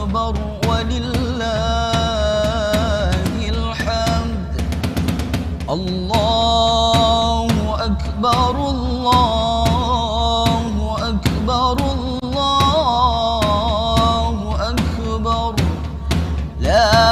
أكبر ولله الحمد. الله أكبر الله أكبر الله أكبر. لا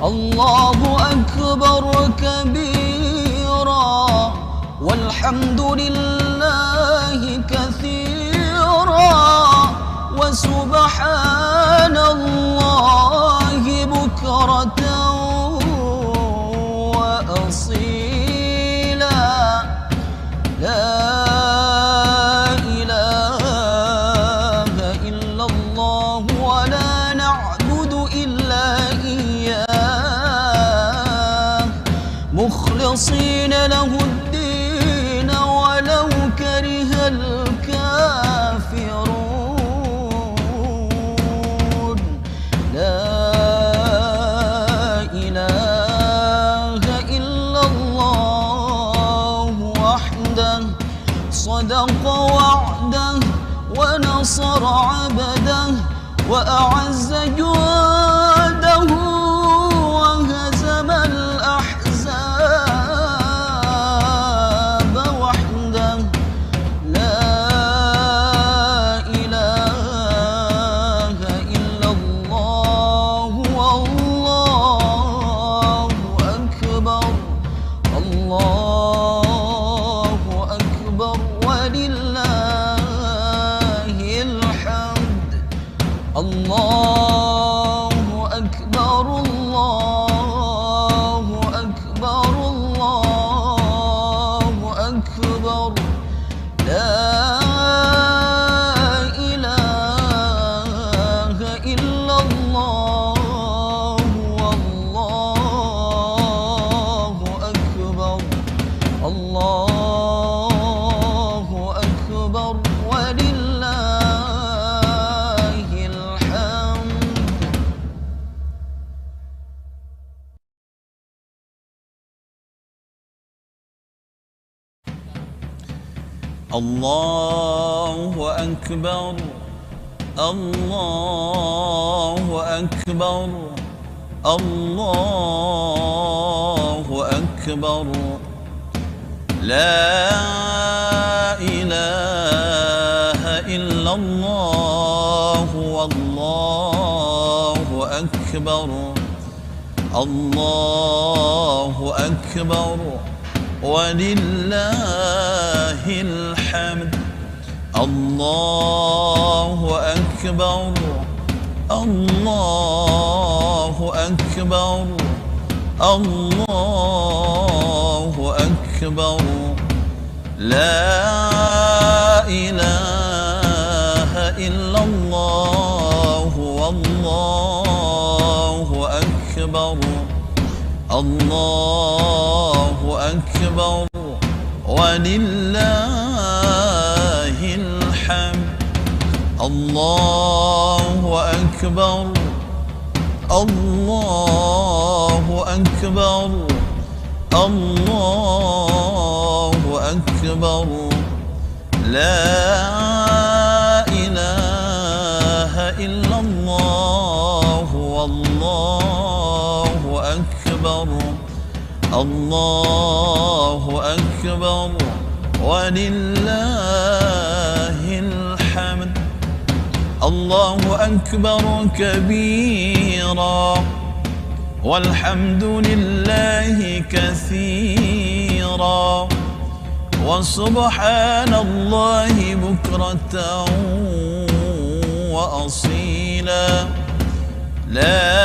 الله أكبر كبيرا والحمد لله كثيرا وسبحان الله بكرة وأصيلا. لا إله إلا الله ولا نعبد إلا إياه مخلصين له الدين ولو كره الكافرون. لا إله إلا الله وحده صدق وعده ونصر عبده وأعز جنده وهزم الأحزاب وحده. لا إله إلا الله والله أكبر. الله أكبر ولله الحمد. الله أكبر الله أكبر الله أكبر. لا إله إلا الله والله أكبر. الله أكبر ولله الحمد. الله أكبر الله أكبر الله أكبر. لا إله إلا الله والله أكبر. الله أكبر ولله الحمد. الله أكبر الله أكبر الله أكبر. لا إله إلا الله والله أكبر. الله أكبر ولله الحمد. الله أكبر الله أكبر الله أكبر. لا إله إلا الله والله أكبر. الله أكبر ولله الحمد. الله أكبر كبيرا والحمد لله كثيرا وسبحان الله بكرة وأصيلا لا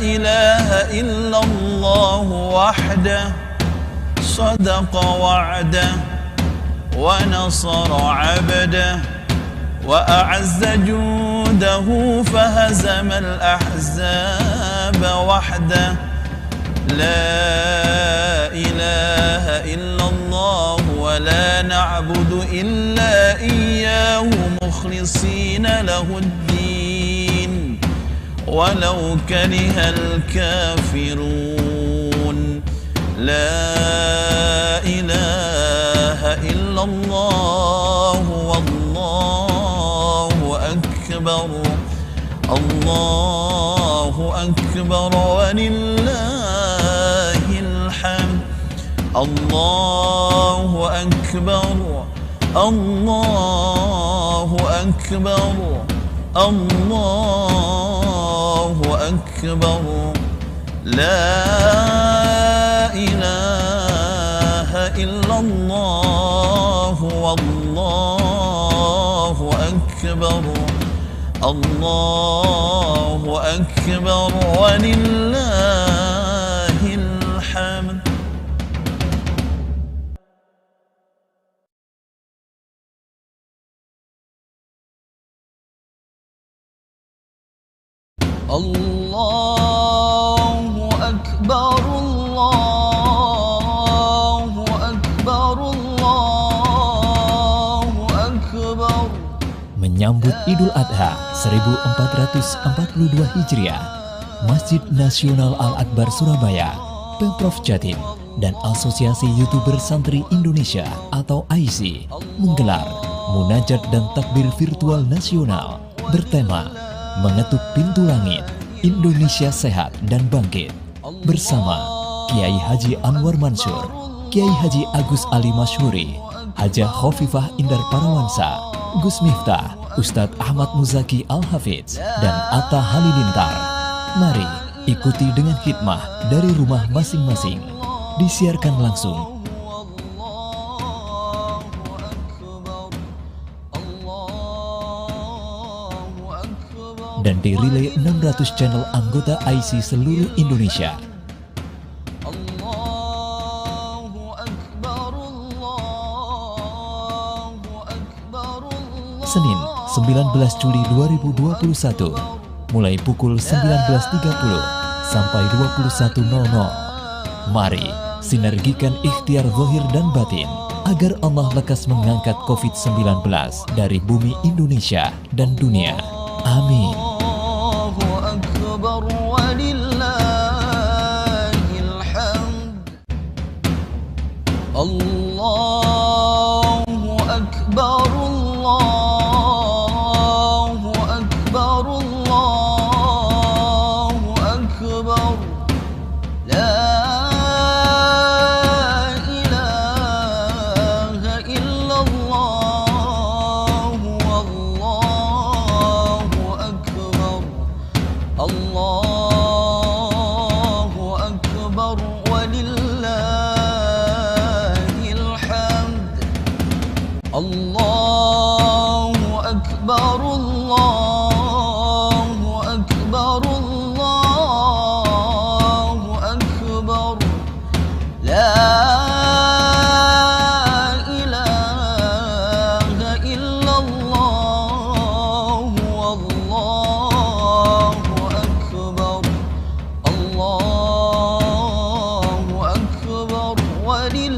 إله إلا الله وحده صدق وعده ونصر عبده وأعز جوده فهزم الأحزاب وحده لا إله إلا الله ولا نعبد إلا إياه مخلصين له الدين ولو كره الكافرون لا إله إلا الله والله أكبر الله أكبر ولله الحمد الله أكبر الله أكبر الله أكبر لا إله إلا الله والله أكبر الله أكبر ولله الحمد. الله أكبر الله أكبر الله أكبر. Menyambut Idul Adha 1442 Hijriah, Masjid Nasional Al-Akbar Surabaya, Pemprov Jatim, dan Asosiasi YouTuber Santri Indonesia atau AISI menggelar Munajat dan Takbir Virtual Nasional bertema Mengetuk Pintu Langit, Indonesia Sehat dan Bangkit bersama Kiai Haji Anwar Mansur, Kiai Haji Agus Ali Masyhuri, Hajah Khofifah Indar Parawansa, Gus Miftah, Ustadz Ahmad Muzaki Al-Hafidz, dan Atta Halilintar. Mari ikuti dengan khidmah dari rumah masing-masing. Disiarkan langsung dan dirilai 600 channel anggota AISI seluruh Indonesia. Senin 19 Juli 2021 mulai pukul 19.30 sampai 21.00. Mari sinergikan ikhtiar zahir dan batin agar Allah lekas mengangkat COVID-19 dari bumi Indonesia dan dunia. Amin. Allahu Akbar walillahil hamd. Allahu Akbar Allahu Akbar Allahu Akbar. La ilaha illallah wallahu akbar. Allahu akbar walillahil hamd. Allahu akbar Allahu akbar Allahu akbar. La ilaha illallah wallahu akbar. Allahu akbar walillahil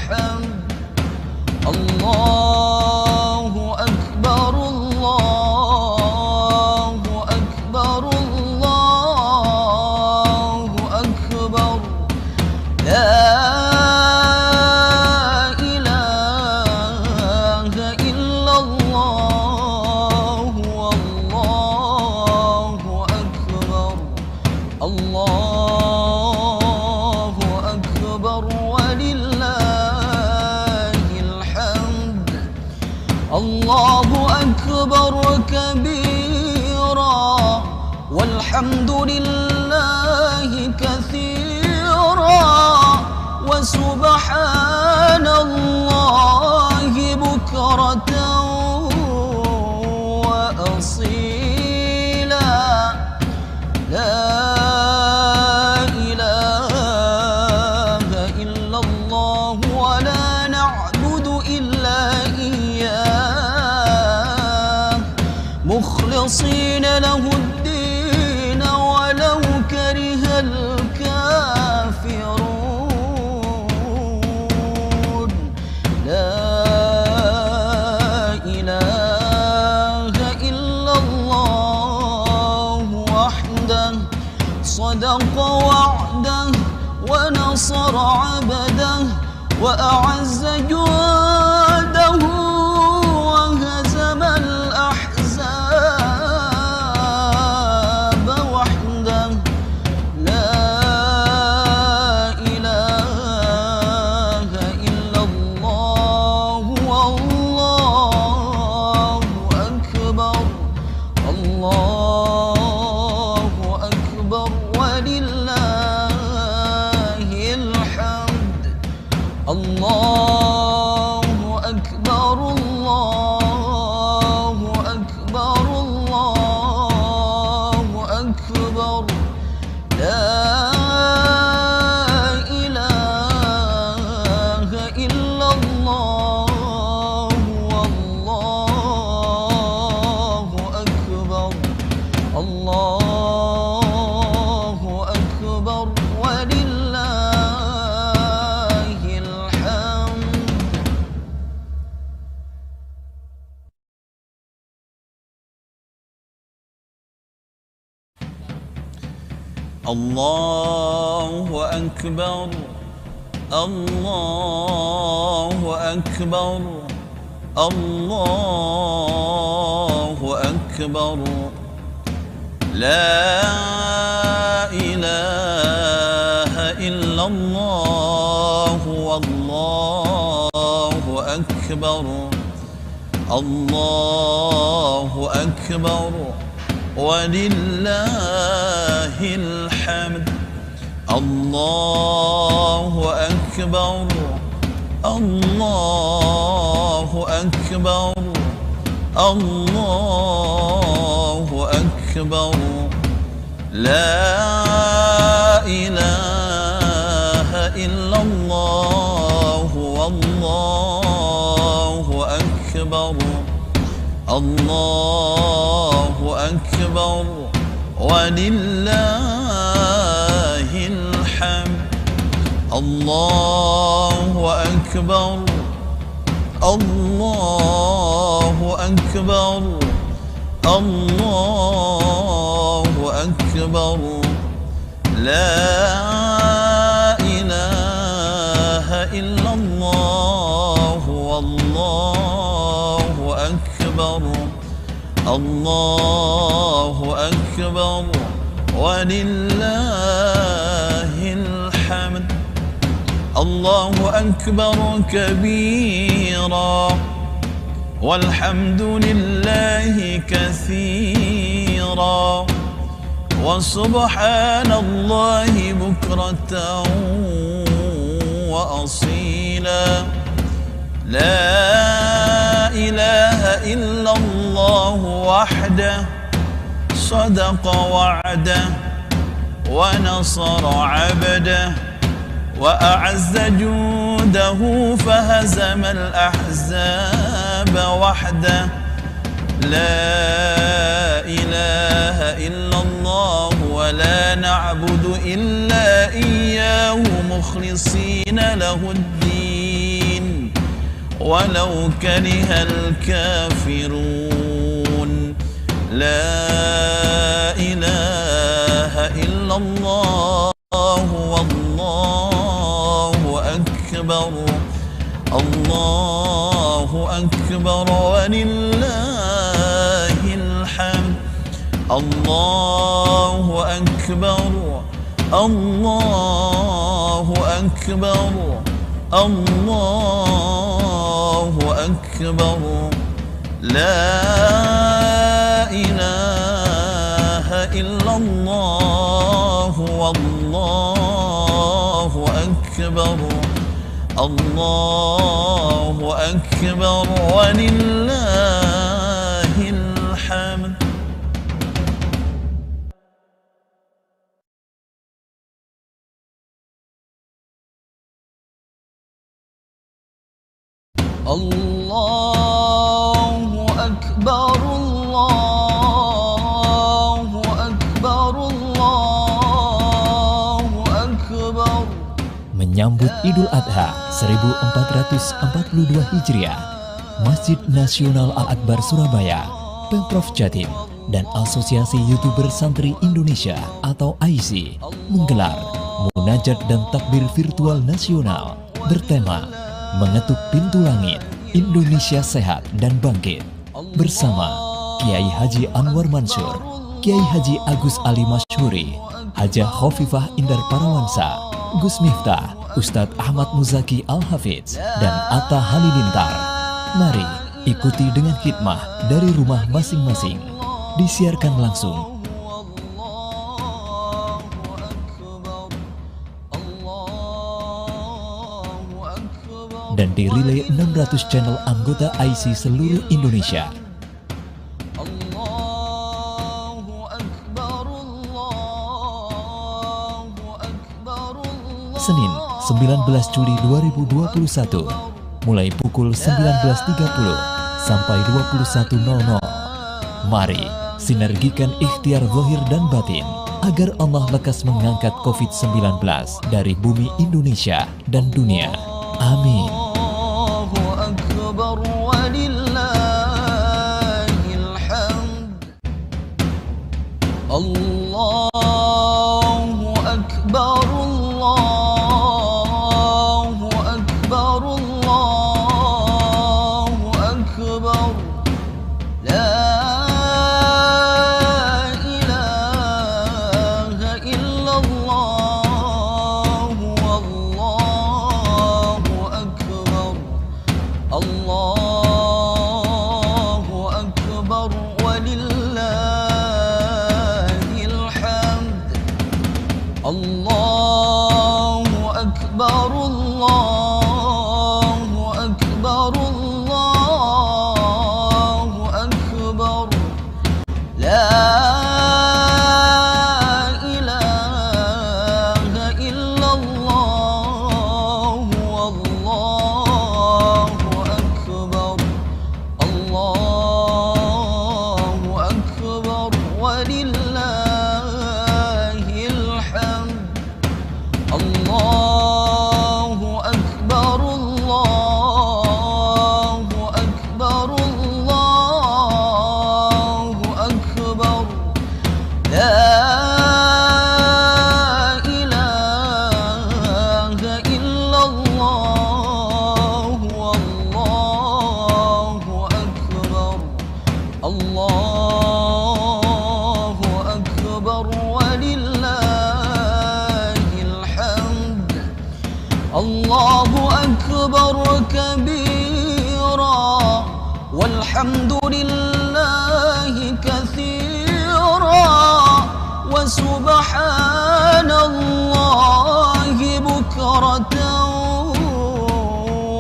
hamd. Allahu akbar Allahu akbar Allahu akbar. La ilaha illallah wallahu akbar. Allahu akbar walillahil hamd. Allahu akbar kabira walhamdulillahi katsira wa سبحان الله بكرة وأصيلا لا إله إلا الله ولا نعبد إلا إياه مخلصين له الدين ولو كره الكافرون لا إله إلا الله وحده صدق وعده ونصر عبده وأعز جنده وهزم الأحزاب وحده لا إله إلا الله والله أكبر الله أكبر ولله الحمد الله أكبر الله أكبر الله أكبر لا إله إلا الله والله أكبر الله أكبر ولله الحمد الله أكبر الله أكبر الله أكبر لا إله إلا الله والله أكبر الله أكبر ولله الحمد الله أكبر الله أكبر الله أكبر لا إله إلا الله والله أكبر الله أكبر ولله الحمد الله أكبر الله أكبر الله أكبر لا إله إلا الله والله أكبر الله أكبر ولله الحمد الله أكبر كبيرا والحمد لله كثيرا وسبحان الله بكرة وأصيلا لا إله إلا الله وحده صدق وعده ونصر عبده وأعز جوده فهزم الأحزاب وحده لا إله إلا الله ولا نعبد إلا إياه مخلصين له الدين ولو كره الكافرون لا إله إلا الله والله أكبر الله أكبر ولله الحمد الله أكبر الله أكبر الله أكبر لا إله إلا الله والله أكبر Allahu Akbar walillahil hamd. Allahu Akbar, Allahu Akbar, Allahu Akbar. Menyambut Idul Adha 1442 Hijriah, Masjid Nasional Al-Akbar Surabaya, Pemprov Jatim, dan Asosiasi YouTuber Santri Indonesia atau AISI menggelar munajat dan takbir virtual nasional bertema Mengetuk Pintu Langit, Indonesia Sehat dan Bangkit bersama Kiai Haji Anwar Mansur, Kiai Haji Agus Ali Masyhuri, Hajah Khofifah Indar Parawansa, Gus Miftah, Ustadz Ahmad Muzaki Al-Hafidz, dan Atta Halilintar. Mari ikuti dengan khidmah dari rumah masing-masing. Disiarkan langsung dan dirilai 600 channel anggota AISI seluruh Indonesia. Senin 19 Juli 2021 mulai pukul 19.30 sampai 21.00. Mari sinergikan ikhtiar zahir dan batin agar Allah lekas mengangkat COVID-19 dari bumi Indonesia dan dunia. Amin. Allahu Akbar walillahil hamd. Allahu Akbar, Allahu Akbar, Allahu Akbar. La ilaha illallah, wallahu akbar. Allahu Akbar walillahil hamd. Allahu Akbar, Allahu Akbar, Allahu Akbar. La ilaha illallah, wallahu akbar. Allahu Akbar walillahil hamd. Allahu Akbar, Allahu Akbar, Allahu Akbar. La ilaha illallah, wallahu akbar. Allahu Akbar walillahil hamd. Allahu Akbar kabira walhamdulillahi katsira wa subhanallahi bukratan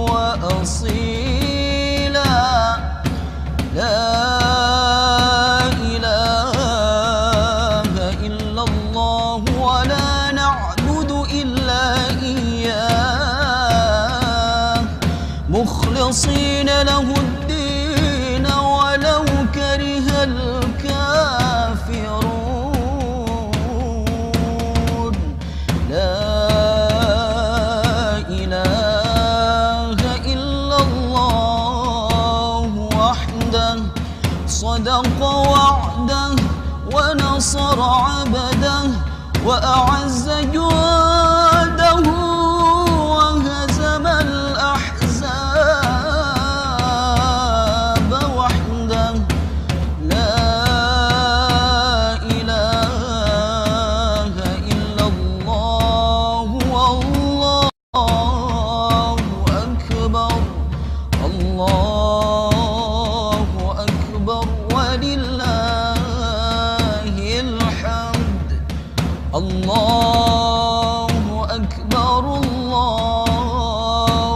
wa asila. La ilaha illallah wa la na'budu illa iyyah mukhlisina lahu ad-din walau karihal kafirun. La ilaha illallah wahdah sadaqa wa'dah wa nasara 'abdah wa a'azza juhdahu wa hazama al-ahzab wahdah. La ilaha illallah wallahu akbar. Allahu Akbar walillahil hamd. Allahu Akbar, Allahu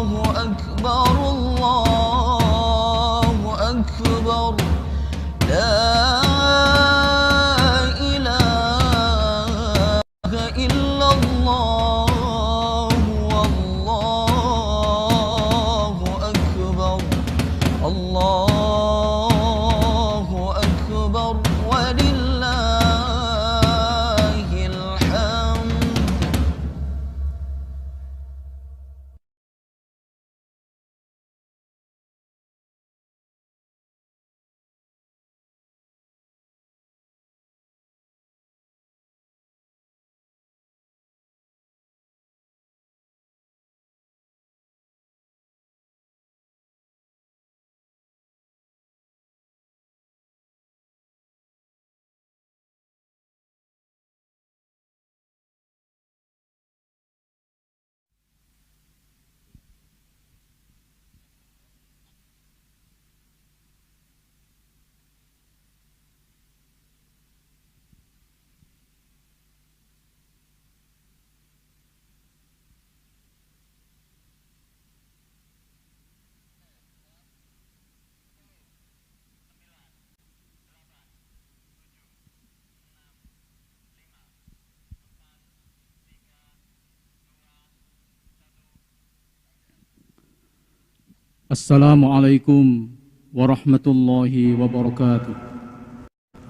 Assalamualaikum warahmatullahi wabarakatuh.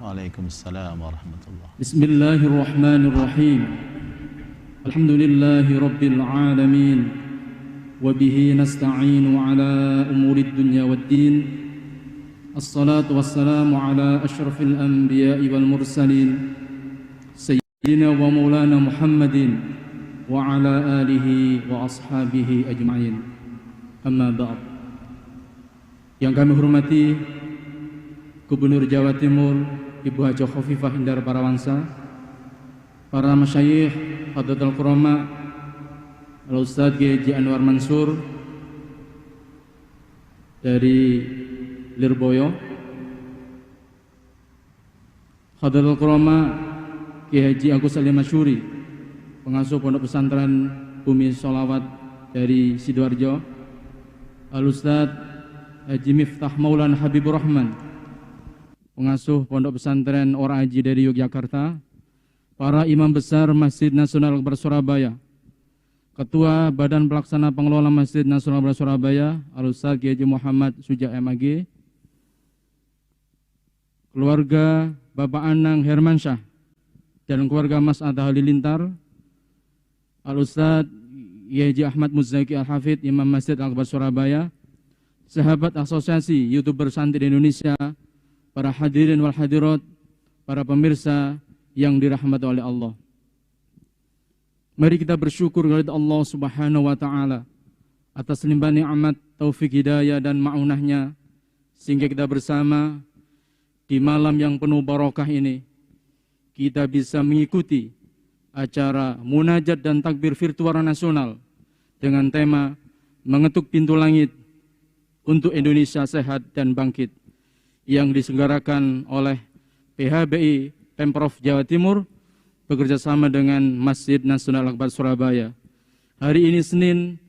Waalaikumsalam warahmatullahi. Bismillahirrahmanirrahim. Alhamdulillahi rabbil alamin. Wabihi nasta'inu ala umurid dunya waddin. Assalatu wassalamu ala ashrafil anbiya'i wal mursalin Sayyidina wa maulana Muhammadin wa ala alihi wa ashabihi ajma'in. Amma ba'd. Yang kami hormati Gubernur Jawa Timur Ibu Haji Khofifah Indar Parawansa, para masyayikh, Hadratul Qurama, Al-Ustadz Haji Anwar Mansur dari Lirboyo, Hadratul Qurama Haji Agus Ali Masyuri, pengasuh Pondok Pesantren Bumi Sholawat dari Sidoarjo, Al-Ustadz Haji Miftah Maulana Habibur Rahman, pengasuh Pondok Pesantren Ora Haji dari Yogyakarta, para imam besar Masjid Nasional Al-Akbar Surabaya, Ketua Badan Pelaksana Pengelola Masjid Nasional Al-Akbar Surabaya, Al-Ustadz Haji Muhammad Suja MAG, keluarga Bapak Anang Hermansyah dan keluarga Mas Atta Halilintar, Al-Ustadz Haji Ahmad Muzaki Al-Hafidh, Imam Masjid Al-Akbar Surabaya, sahabat asosiasi YouTuber Santri Indonesia, para hadirin wal hadirat, para pemirsa yang dirahmati oleh Allah. Mari kita bersyukur kepada Allah Subhanahu wa taala atas limpah nikmat, taufik hidayah dan ma'unahnya, sehingga kita bersama di malam yang penuh barokah ini kita bisa mengikuti acara munajat dan takbir virtual nasional dengan tema mengetuk pintu langit untuk Indonesia sehat dan bangkit, yang diselenggarakan oleh PHBI Pemprov Jawa Timur bekerjasama dengan Masjid Nasional Al-Akbar Surabaya. Hari ini Senin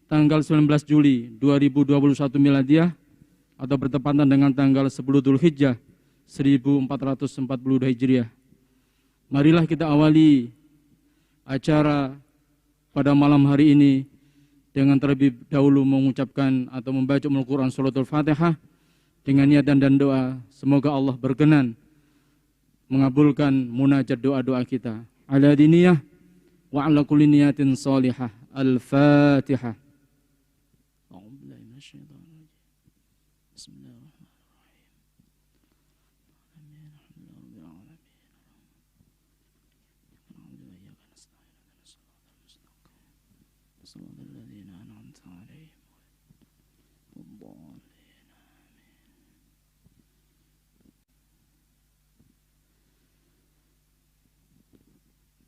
tanggal 19 Juli 2021 Miladiah atau bertepatan dengan tanggal 10 Dzulhijjah 1442 Hijriah. Marilah kita awali acara pada malam hari ini dengan terlebih dahulu mengucapkan atau membaca Al-Quran Suratul Fatihah dengan niatan dan doa. Semoga Allah berkenan mengabulkan munajat doa-doa kita. Ala diniyah wa ala kulli niyatin salihah. Al-Fatihah.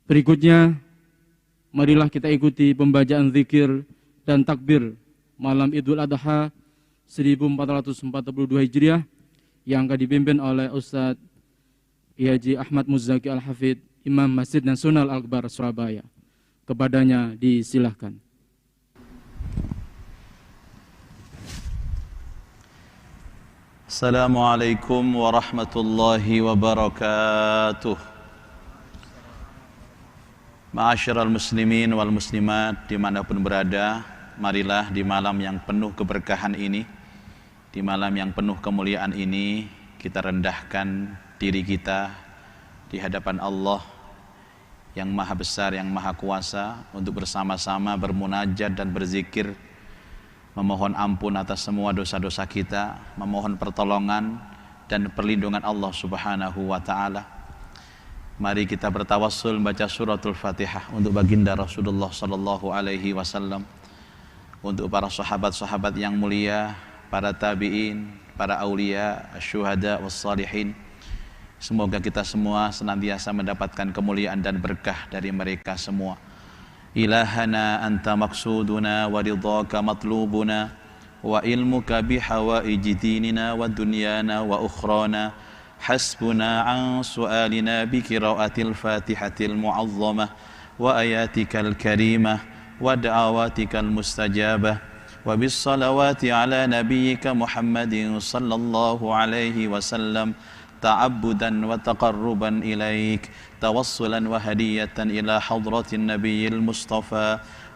Berikutnya, marilah kita ikuti pembacaan zikir dan takbir malam Idul Adha 1442 Hijriah yang akan dipimpin oleh Ustadz Haji Ahmad Muzaki Al-Hafidh, Imam Masjid Nasional Al-Akbar Surabaya. Kepadanya disilahkan. Assalamualaikum warahmatullahi wabarakatuh. Ma'asyiral muslimin wal muslimat dimanapun berada, marilah di malam yang penuh keberkahan ini, di malam yang penuh kemuliaan ini, kita rendahkan diri kita di hadapan Allah yang maha besar, yang maha kuasa, untuk bersama-sama bermunajat dan berzikir, memohon ampun atas semua dosa-dosa kita, memohon pertolongan dan perlindungan Allah Subhanahu wa ta'ala. Mari kita bertawassul membaca suratul Fatihah untuk baginda Rasulullah sallallahu alaihi wasallam, untuk para sahabat-sahabat yang mulia, para tabi'in, para aulia, syuhada wassalihin. Semoga kita semua senantiasa mendapatkan kemuliaan dan berkah dari mereka semua. Ilahana anta maksuduna wa ridhaka matlubuna wa ilmuka bihawaiji dinina wa dunyana wa ukhrana. حسبنا عن سؤالنا بقراءة الفاتحة المعظمة وآياتك الكريمة ودعواتك المستجابة وبالصلوات على نبيك محمد صلى الله عليه وسلم تعبدا وتقربا إليك توصلا وهدية إلى حضرة النبي المصطفى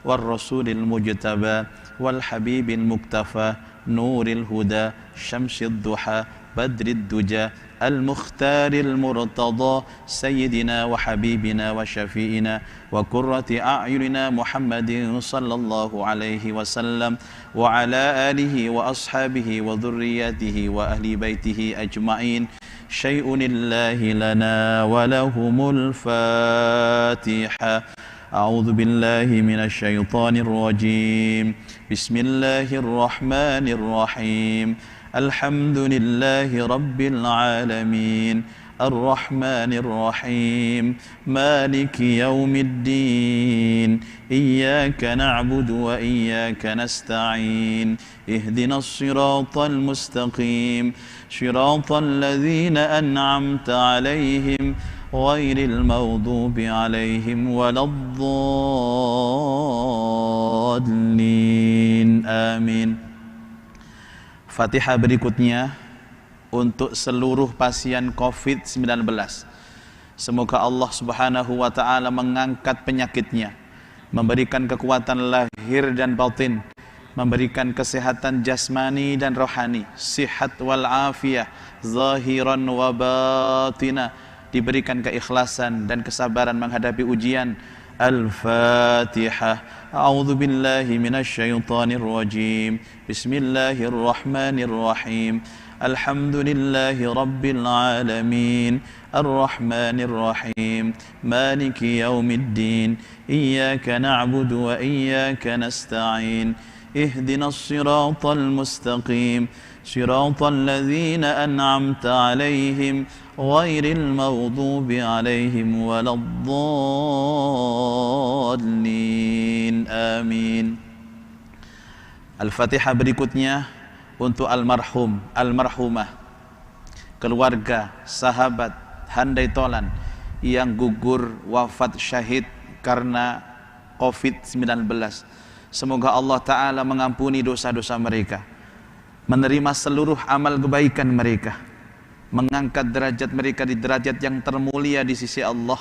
والرسول المجتبى والحبيب المكتفى نور الهدى شمس الضحى بدر الدجى المختار المرتضى سيدنا وحبيبنا وشفيئنا وقرة أعيننا محمد صلى الله عليه وسلم وعلى آله وأصحابه وذريته وأهل بيته أجمعين شيء لله لنا ولهم الفاتحة أعوذ بالله من الشيطان الرجيم بسم الله الرحمن الرحيم الحمد لله رب العالمين الرحمن الرحيم مالك يوم الدين إياك نعبد وإياك نستعين اهدنا الصراط المستقيم صراط الذين أنعمت عليهم غير المغضوب عليهم ولا الضالين آمين. Fatihah berikutnya untuk seluruh pasien COVID-19. Semoga Allah Subhanahu wa taala mengangkat penyakitnya, memberikan kekuatan lahir dan batin, memberikan kesehatan jasmani dan rohani, sihat wal afiyah, zahiran wa batina, diberikan keikhlasan dan kesabaran menghadapi ujian. Al-Fatihah. A'udzu billahi minasy syaithanir rajim. Bismillahirrahmanir rahim. Alhamdulillahi rabbil alamin. Ar-Rahmanir Rahim. Maliki yaumiddin. Iyyaka na'budu wa iyyaka nasta'in. Ihdinas siratal mustaqim. Siratal ladzina an'amta 'alaihim ghairil maghdubi 'alaihim waladdallin. Amin. Al-Fatihah berikutnya untuk almarhum, almarhumah, keluarga, sahabat, handai tolan yang gugur wafat syahid karena COVID-19. Semoga Allah Ta'ala mengampuni dosa-dosa mereka, menerima seluruh amal kebaikan mereka, mengangkat derajat mereka di derajat yang termulia di sisi Allah,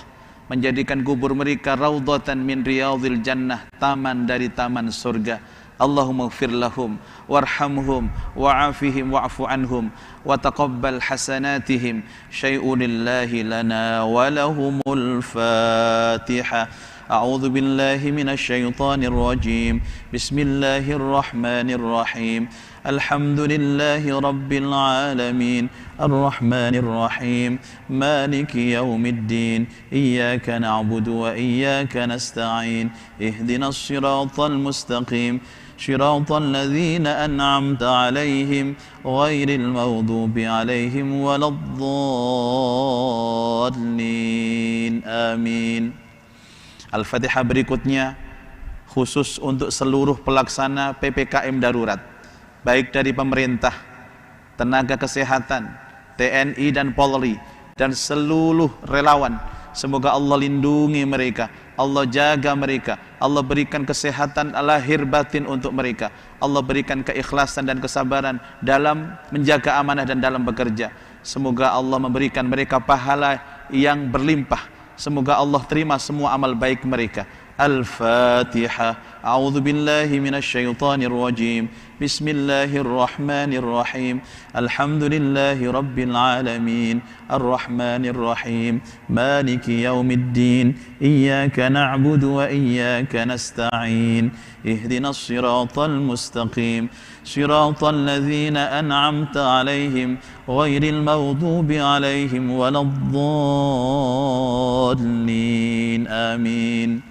menjadikan kubur mereka raudhatan min riyadhil jannah, taman dari taman surga. Allahumma ighfir lahum warhamhum wa'afihim wa'fu anhum wa taqabbal hasanatihim syai'un lillahi lana wa lahumul Fatihah. A'udzu billahi minasy syaithanir rajim. Bismillahirrahmanirrahim. Alhamdulillahi rabbil alamin. Ar-Rahmanir Rahim. Maliki yaumiddin. Iyyaka na'budu wa iyyaka nasta'in. Ihdinas siratal mustaqim. صراط الذين أنعمت عليهم غير المغضوب عليهم ولا الضالين. آمين. Al-Fatihah berikutnya khusus untuk seluruh pelaksana PPKM darurat, baik dari pemerintah, tenaga kesehatan, TNI dan Polri, dan seluruh relawan. Semoga Allah lindungi mereka, Allah jaga mereka, Allah berikan kesehatan lahir batin untuk mereka, Allah berikan keikhlasan dan kesabaran dalam menjaga amanah dan dalam bekerja. Semoga Allah memberikan mereka pahala yang berlimpah. Semoga Allah terima semua amal baik mereka. Al-Fatihah. A'udzu billahi minasy syaithanir rajim. Bismillahirrahmanirrahim. Alhamdulillahi rabbil alamin. Ar-Rahmanir Rahim. Maliki yaumiddin. Iyyaka na'budu wa iyyaka nasta'in. Ihdinas siratal mustaqim. Siratal ladzina an'amta 'alaihim ghairil maghdubi 'alaihim waladdallin. Amin.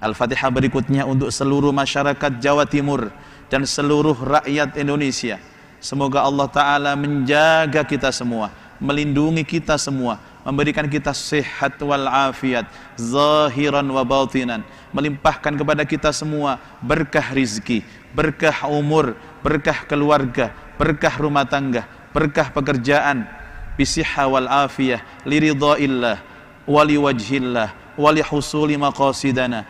Al-Fatihah berikutnya untuk seluruh masyarakat Jawa Timur dan seluruh rakyat Indonesia. Semoga Allah Ta'ala menjaga kita semua, melindungi kita semua, memberikan kita sehat wal afiat, zahiran wa batinan, melimpahkan kepada kita semua berkah rizki, berkah umur, berkah keluarga, berkah rumah tangga, berkah pekerjaan, bisihha wal afiyah, liridhaillah, wali wajhillah, wali husuli maqasidana,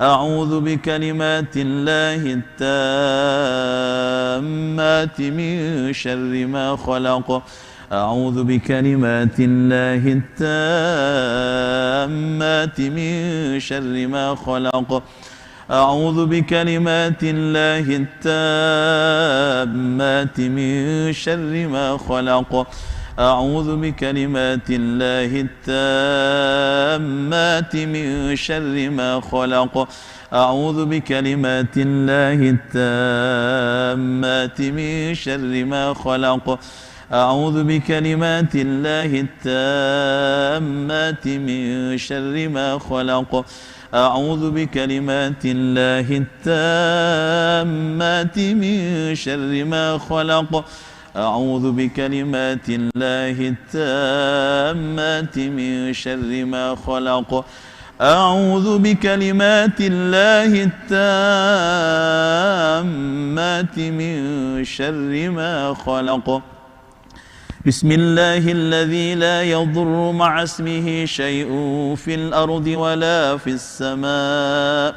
أعوذ بكلمات الله التامات من شر ما خلق أعوذ بكلمات الله التامات من شر ما خلق أعوذ بكلمات الله التامات من شر ما خلق أعوذ بكلمات الله التامات من شر ما خلق أعوذ بكلمات الله التامات من شر ما خلق أعوذ بكلمات الله التامات من شر ما خلق أعوذ بكلمات الله التامات من شر ما خلق أعوذ بكلمات الله التامات من شر ما خلق أعوذ بكلمات الله التامات من شر ما خلق بسم الله الذي لا يضر مع اسمه شيء في الأرض ولا في السماء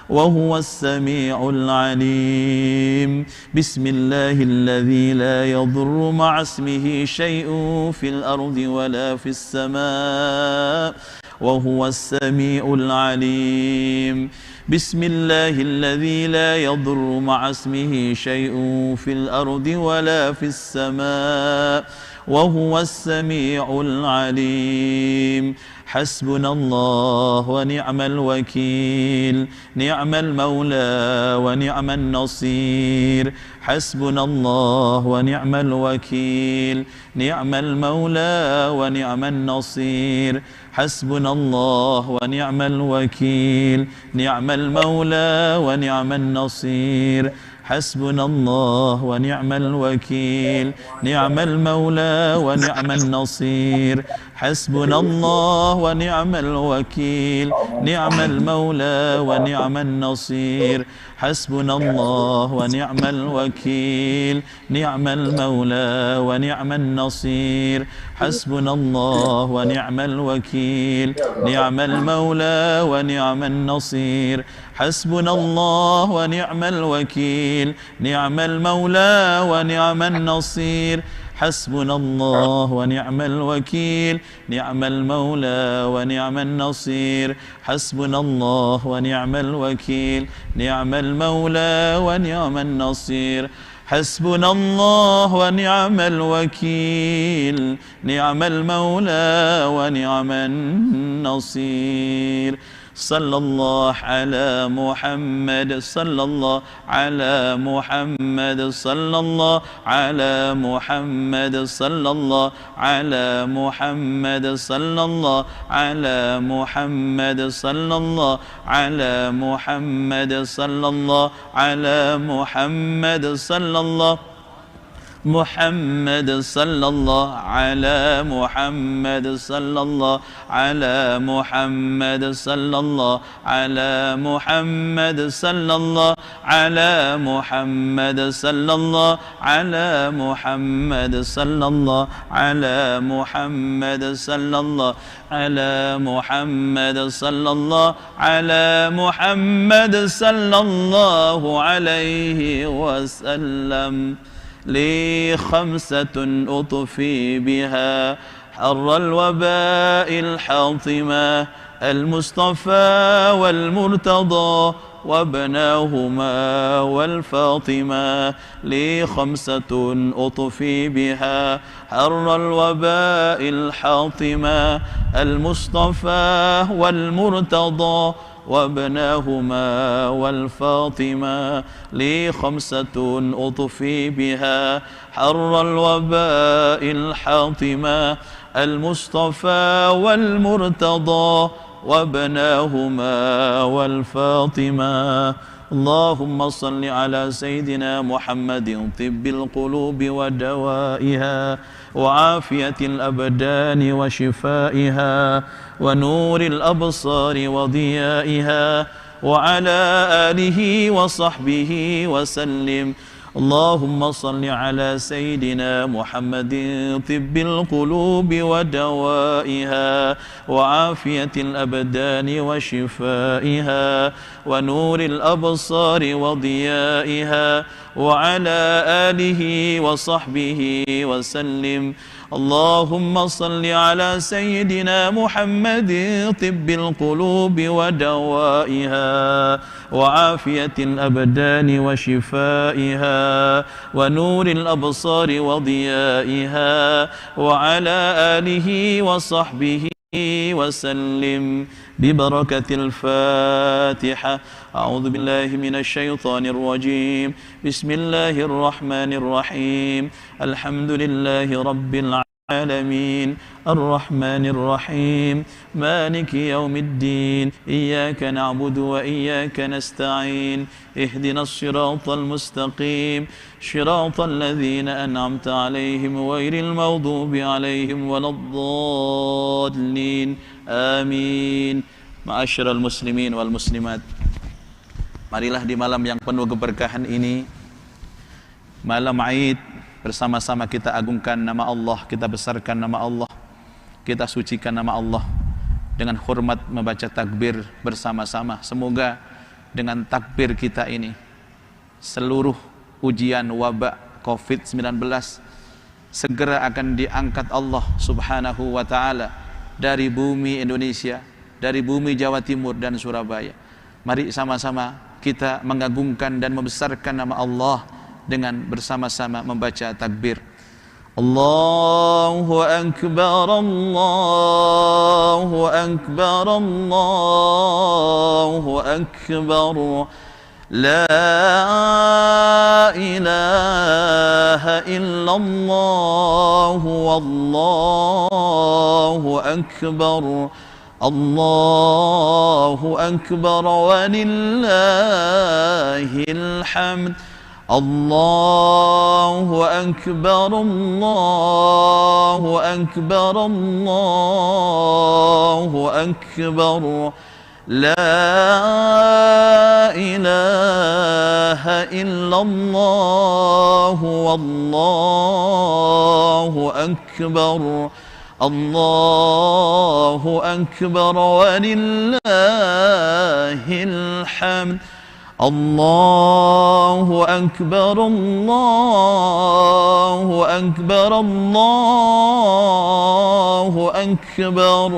وهو السميع العليم بسم الله الذي لا يضر مع اسمه شيء في الأرض ولا في السماء وهو السميع العليم بسم الله الذي لا يضر مع اسمه شيء في الأرض ولا في السماء وهو السميع العليم حسبنا الله ونعم الوكيل نعم المولى ونعم النصير حسبنا الله ونعم الوكيل نعم المولى ونعم النصير حسبنا الله ونعم الوكيل نعم المولى ونعم النصير حسبنا الله ونعم الوكيل نعم المولى ونعم النصير حسبنا الله ونعم الوكيل نعم المولى ونعم النصير حسبنا الله ونعم الوكيل نعم المولى ونعم النصير حسبنا الله ونعم الوكيل نعم المولى ونعم النصير حسبنا الله ونعم الوكيل نعم المولى ونعم النصير حسبنا الله ونعم الوكيل نعم المولى ونعم النصير حسبنا الله ونعم الوكيل نعم المولى ونعم النصير حسبنا الله ونعم الوكيل نعم المولى ونعم النصير صلى الله على محمد صلى الله على محمد صلى الله على محمد صلى الله على محمد صلى الله على محمد صلى الله على محمد صلى الله على محمد صلى الله محمد صلى الله على محمد صلى الله على محمد صلى الله على محمد صلى الله على محمد صلى الله على محمد صلى الله على محمد صلى الله على محمد صلى الله على محمد صلى الله عليه وسلم لي خمسة أطفي بها حر الوباء الحاطمة المصطفى والمرتضى وابناهما والفاطمة لي خمسة أطفي بها حر الوباء الحاطمة المصطفى والمرتضى وابناهما والفاطمة لي خمسة أطفي بها حر الوباء الحاطمة المصطفى والمرتضى وابناهما والفاطمة اللهم صل على سيدنا محمد طب القلوب ودوائها وعافية الأبدان وشفائها ونور الأبصار وضيائها وعلى آله وصحبه وسلم اللهم صل على سيدنا محمد طب القلوب ودوائها وعافية الأبدان وشفائها ونور الأبصار وضيائها وعلى آله وصحبه وسلم. اللهم صل على سيدنا محمد طب القلوب ودوائها وعافية الأبدان وشفائها ونور الأبصار وضيائها وعلى آله وصحبه وسلم ببركة الفاتحة. أعوذ بالله من الشيطان الرجيم. بسم الله الرحمن الرحيم. الحمد لله رب العالمين الرحمن الرحيم مالك يوم الدين إياك نعبد وإياك نستعين اهدنا الصراط المستقيم صراط الذين أنعمت عليهم غير المغضوب عليهم ولا الضالين آمين. Ma'asyiral muslimin wal muslimat, marilah di malam yang penuh keberkahan ini, malam Aid, bersama-sama kita agungkan nama Allah, kita besarkan nama Allah, kita sucikan nama Allah dengan hormat membaca takbir bersama-sama. Semoga dengan takbir kita ini seluruh ujian wabak COVID-19 segera akan diangkat Allah Subhanahu wa ta'ala dari bumi Indonesia, dari bumi Jawa Timur dan Surabaya. Mari sama-sama kita mengagungkan dan membesarkan nama Allah dengan bersama-sama membaca takbir. Allahu Akbar, Allahu Akbar, Allahu Akbar. La ilaha illallah, wallahu akbar. Allahu akbar walillahil hamd. Allahu akbar, Allahu akbar, Allahu akbar. La ilaha illallah, wallahu akbar. Allahu akbar walillahil hamd. Allahu akbar, Allahu akbar, Allahu akbar.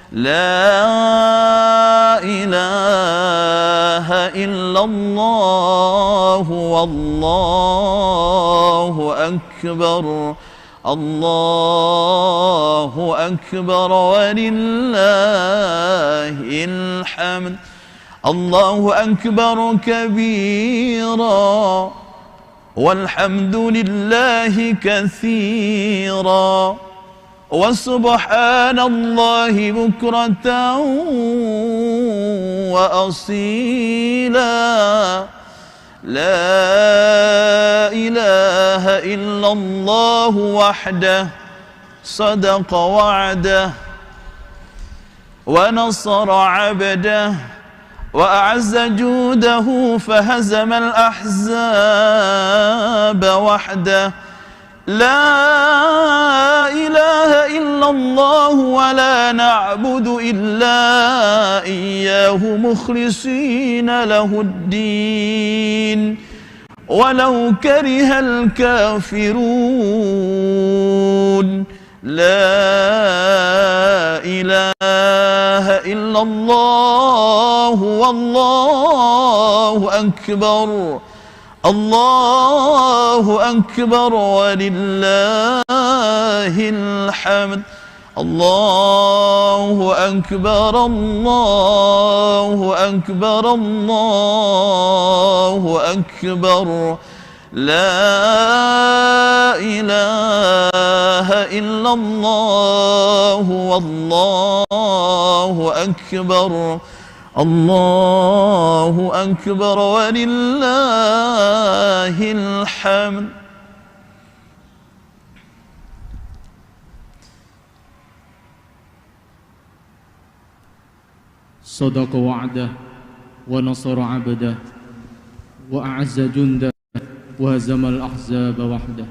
La ilaha illallah, wallahu akbar. Allahu akbar walillahil hamd. Allahu akbar kabira walhamdulillahi katsira wa subhanallahi bukratan wa asila. La ilaha illallah wahdah sadaqa wa'dah wa nasara 'abdah wa a'azza judahu fahazama al-ahzaba wahdah. La ilaha illallah wa la na'budu illa iyyahu mukhlisina lahud-din walau karihal kafirun. La ilaha illallah wallahu akbar. Allahu akbar walillahil hamd. Allahu akbar, Allahu akbar, Allahu akbar. La ilaha illallah, wallahu akbar. Allahu akbar walillahil hamd. Sadaqa wa'dah wa nasara 'abdah wa a'azza jundah wa hazamal ahzaba wahdah.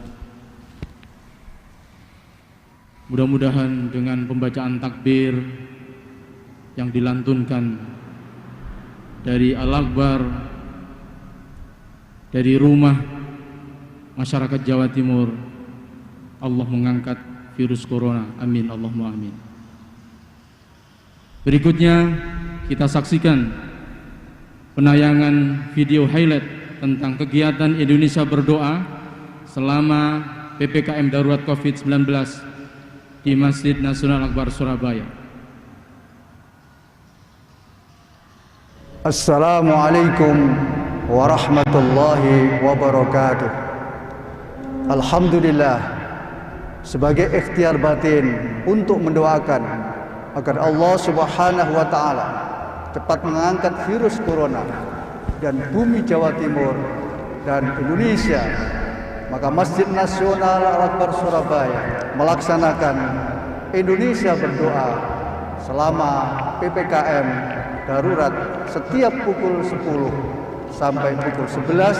Mudah-mudahan dengan pembacaan takbir yang dilantunkan dari Al-Akbar, dari rumah masyarakat Jawa Timur, Allah mengangkat virus corona. Amin, Allahumma amin. Berikutnya kita saksikan penayangan video highlight tentang kegiatan Indonesia berdoa selama PPKM Darurat COVID-19 di Masjid Nasional Al-Akbar Surabaya. Assalamualaikum warahmatullahi wabarakatuh. Alhamdulillah, sebagai ikhtiar batin untuk mendoakan agar Allah Subhanahu wa taala cepat mengangkat virus corona dan bumi Jawa Timur dan Indonesia, maka Masjid Nasional Al-Akbar Surabaya melaksanakan Indonesia berdoa selama PPKM darurat setiap pukul 10 sampai pukul 11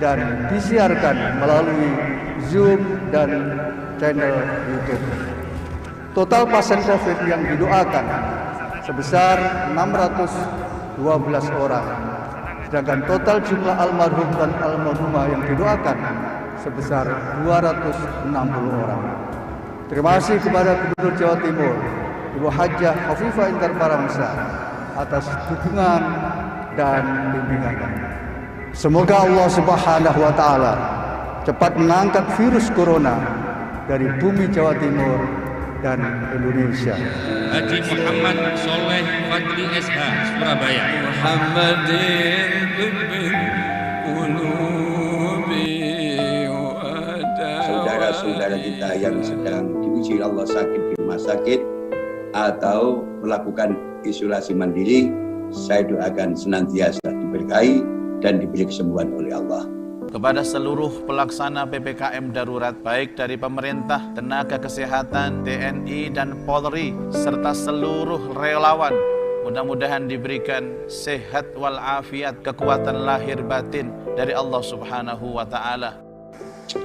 dan disiarkan melalui Zoom dan channel YouTube. Total pasien COVID yang didoakan sebesar 612 orang. Sedangkan total jumlah almarhum dan almarhumah yang didoakan sebesar 260 orang. Terima kasih kepada Gubernur Jawa Timur, Ibu Hajah Khofifah Indar Parawansa atas dukungan dan bimbingannya. Semoga Allah Subhanahu wa taala cepat mengangkat virus corona dari bumi Jawa Timur dan Indonesia. Haji Muhammad Soleh Fadli SH Surabaya. Muhammadin bil qulubi wa saudara-saudara kita yang sedang diuji Allah sakit di rumah sakit atau melakukan isolasi mandiri, saya doakan senantiasa diberkahi dan diberi kesembuhan oleh Allah. Kepada seluruh pelaksana PPKM darurat, baik dari pemerintah, tenaga kesehatan, TNI dan Polri, serta seluruh relawan, mudah-mudahan diberikan sehat walafiat, kekuatan lahir batin dari Allah Subhanahu wa ta'ala.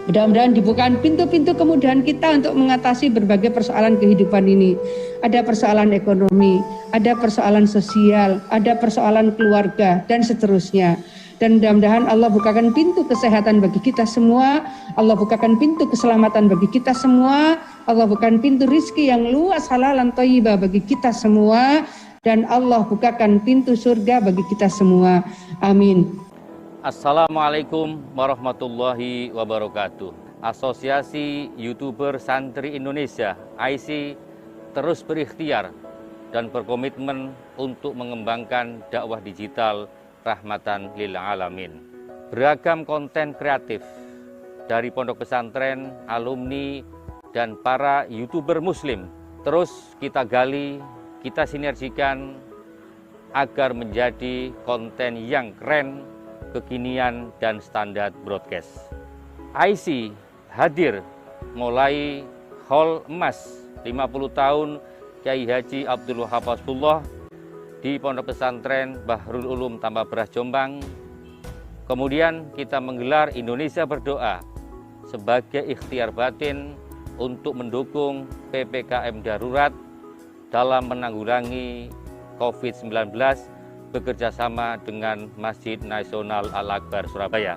Mudah-mudahan dibukakan pintu-pintu kemudahan kita untuk mengatasi berbagai persoalan kehidupan ini. Ada persoalan ekonomi, ada persoalan sosial, ada persoalan keluarga, dan seterusnya. Dan mudah-mudahan Allah bukakan pintu kesehatan bagi kita semua, Allah bukakan pintu keselamatan bagi kita semua, Allah bukakan pintu rizki yang luas halalan thayyibah bagi kita semua, dan Allah bukakan pintu surga bagi kita semua. Amin. Assalamualaikum warahmatullahi wabarakatuh. Asosiasi YouTuber Santri Indonesia (AISI) terus berikhtiar dan berkomitmen untuk mengembangkan dakwah digital rahmatan lil alamin. Beragam konten kreatif dari pondok pesantren, alumni, dan para YouTuber muslim terus kita gali, kita sinergikan agar menjadi konten yang keren, kekinian, dan standar broadcast. AISI hadir mulai Hall Emas 50 tahun Kiai Haji Abdul Wahab Hasbullah di Pondok Pesantren Bahrul Ulum Tambah Beras Jombang. Kemudian kita menggelar Indonesia Berdoa sebagai ikhtiar batin untuk mendukung PPKM darurat dalam menanggulangi COVID-19 bekerjasama dengan Masjid Nasional Al-Akbar Surabaya.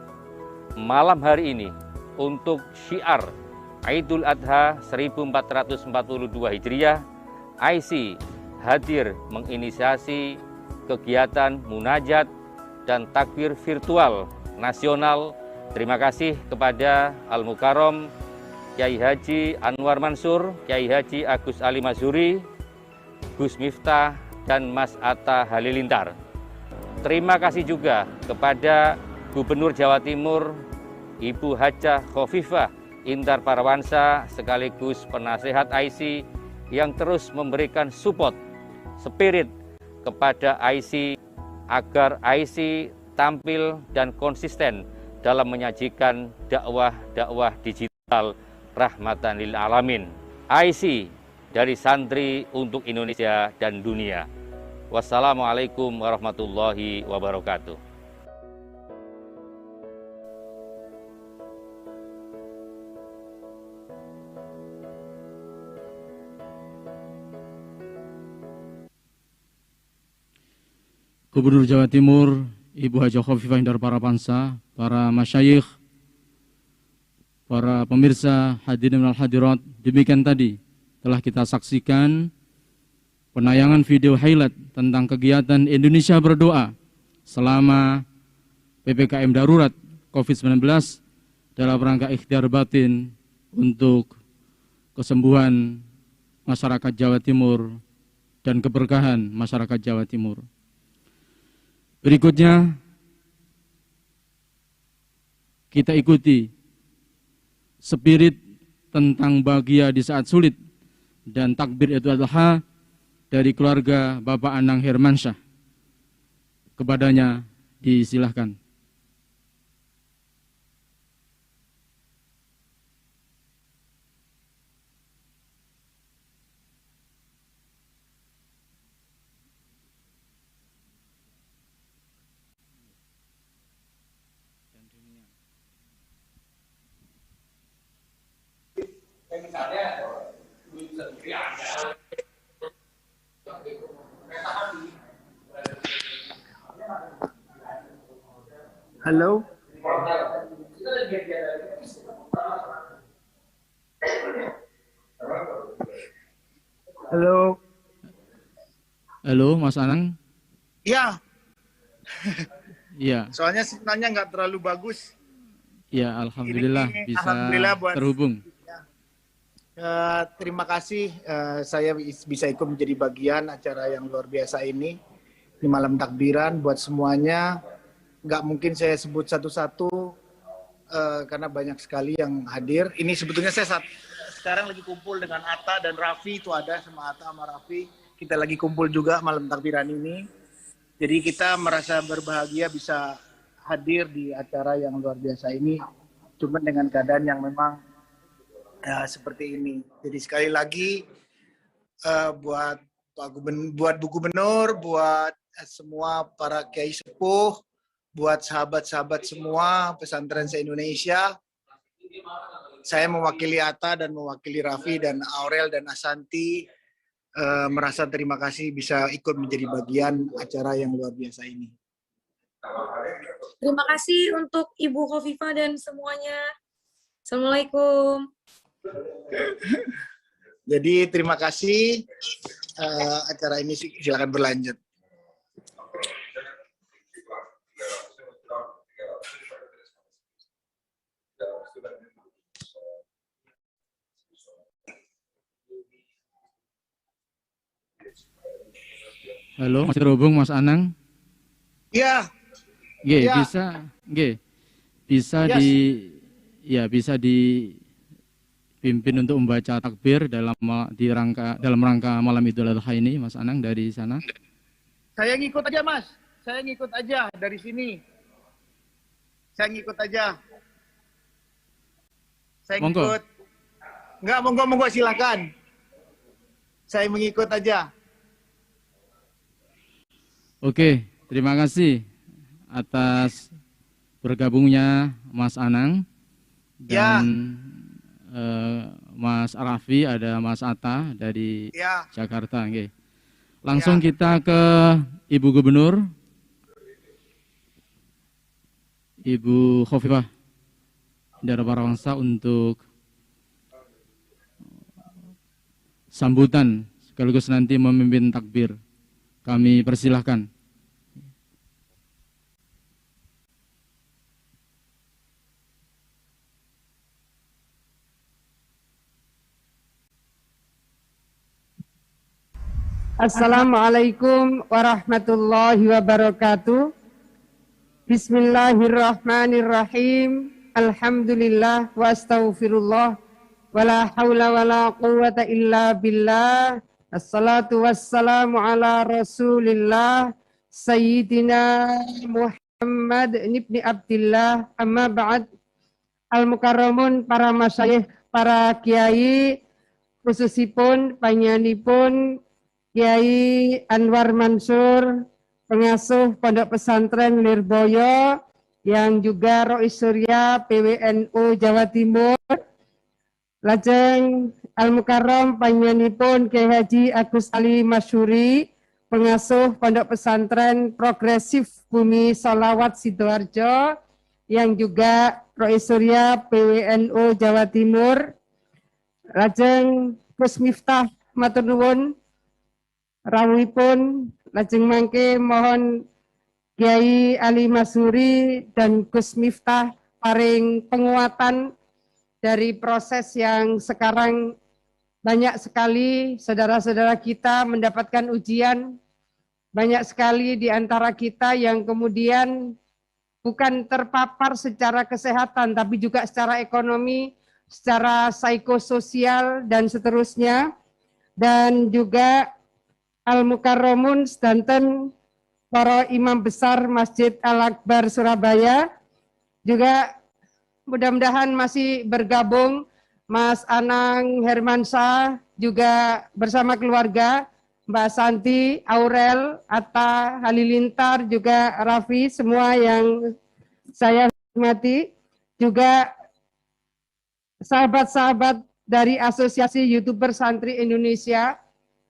Malam hari ini untuk syiar Idul Adha 1442 Hijriah, AISI hadir menginisiasi kegiatan munajat dan takbir virtual nasional. Terima kasih kepada Al-Mukarram Kiai Haji Anwar Mansur, Kiai Haji Agus Ali Mazuri, Gus Miftah, dan Mas Atta Halilintar. Terima kasih juga kepada Gubernur Jawa Timur Ibu Hajah Khofifah Indar Parawansa sekaligus penasehat AISI yang terus memberikan support spirit kepada AISI agar AISI tampil dan konsisten dalam menyajikan dakwah digital rahmatan lil alamin. AISI dari santri untuk Indonesia dan dunia. Wassalamualaikum warahmatullahi wabarakatuh. Gubernur Jawa Timur, Ibu Haji Khofifah Indar Parapansa, para masyayikh, para pemirsa hadirin wal hadirat, demikian tadi telah kita saksikan penayangan video highlight tentang kegiatan Indonesia berdoa selama PPKM darurat COVID-19 dalam rangka ikhtiar batin untuk kesembuhan masyarakat Jawa Timur dan keberkahan masyarakat Jawa Timur. Berikutnya kita ikuti spirit tentang bahagia di saat sulit dan takbir Idul Adha dari keluarga Bapak Anang Hermansyah. Kepadanya disilahkan. Halo. Halo. Halo, Mas Anang. Ya. Iya. Soalnya sinyalnya nggak terlalu bagus. Ya, alhamdulillah Ini bisa alhamdulillah terhubung. Terima kasih saya bisa ikut menjadi bagian acara yang luar biasa ini di malam takbiran buat semuanya. Nggak mungkin saya sebut satu-satu karena banyak sekali yang hadir. Ini sebetulnya saya sekarang lagi kumpul dengan Atta dan Raffi, itu ada sama Atta sama Raffi. Kita lagi kumpul juga malam takbiran ini. Jadi kita merasa berbahagia bisa hadir di acara yang luar biasa ini. Cuma dengan keadaan yang memang seperti ini. Jadi sekali lagi buat Bu Gubernur, buat semua para kiai sepuh, buat sahabat-sahabat semua pesantren se-Indonesia, saya mewakili Atta dan mewakili Raffi dan Aurel dan Asanti merasa terima kasih bisa ikut menjadi bagian acara yang luar biasa ini. Terima kasih untuk Ibu Khofifah dan semuanya. Assalamualaikum. Jadi terima kasih, acara ini silakan berlanjut. Halo, masih terhubung Mas Anang? Iya. Nggih, Ya. bisa, nggih. Bisa Yes. bisa dipimpin untuk membaca takbir dalam rangka malam Idul Adha ini, Mas Anang dari sana. Saya ngikut aja, Mas. Saya ngikut aja dari sini. Saya ngikut aja. Saya Monggo. ngikut. Enggak, monggo silakan. Saya mengikut aja. Oke, terima kasih atas bergabungnya Mas Anang dan Mas Raffi, ada Mas Atta dari Jakarta. Oke. Langsung kita ke Ibu Gubernur, Ibu Khofifah Indar Parapansa untuk sambutan sekaligus nanti memimpin takbir. Kami persilahkan. Assalamualaikum warahmatullahi wabarakatuh. Bismillahirrahmanirrahim. Alhamdulillah wa astaghfirullah. Wala hawla wala quwwata illa billah. Assalatu wassalamu ala rasulillah Sayyidina Muhammad ibn Abdillah. Amma ba'd. Al-Mukarramun, para masyayikh, para kiai, khususipun panjenenganipun Kiai Anwar Mansur, pengasuh Pondok Pesantren Lirboyo, yang juga Rois Surya PWNU Jawa Timur. Lajeng Al-Mukarram panjenenganipun Kiai Haji Agus Ali Masyuri, pengasuh Pondok Pesantren Progresif Bumi Sholawat Sidoarjo, yang juga Rois Surya PWNU Jawa Timur, lajeng Gus Miftah matur nuwun rawuhipun, lajeng mangke mohon Kiai Ali Masuri dan Gus Miftah paring penguatan dari proses yang sekarang banyak sekali saudara-saudara kita mendapatkan ujian, banyak sekali di antara kita yang kemudian bukan terpapar secara kesehatan, tapi juga secara ekonomi, secara psikososial, dan seterusnya. Dan juga Al-Mukarramun sedanten para imam besar Masjid Al-Akbar Surabaya, juga mudah-mudahan masih bergabung Mas Anang Hermansyah, juga bersama keluarga, Mbak Santi, Aurel, Atta, Halilintar, juga Raffi, semua yang saya hormati, juga sahabat-sahabat dari Asosiasi YouTuber Santri Indonesia.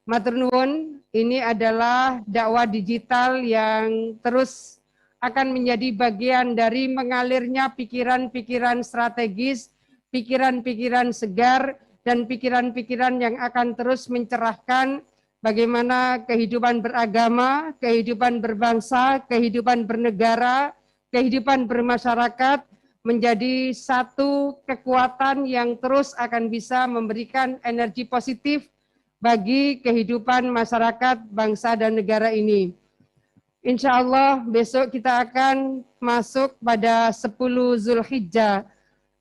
Matur nuwun, ini adalah dakwah digital yang terus akan menjadi bagian dari mengalirnya pikiran-pikiran strategis, pikiran-pikiran segar, dan pikiran-pikiran yang akan terus mencerahkan bagaimana kehidupan beragama, kehidupan berbangsa, kehidupan bernegara, kehidupan bermasyarakat menjadi satu kekuatan yang terus akan bisa memberikan energi positif bagi kehidupan masyarakat, bangsa, dan negara ini. Insya Allah besok kita akan masuk pada 10 Zulhijjah.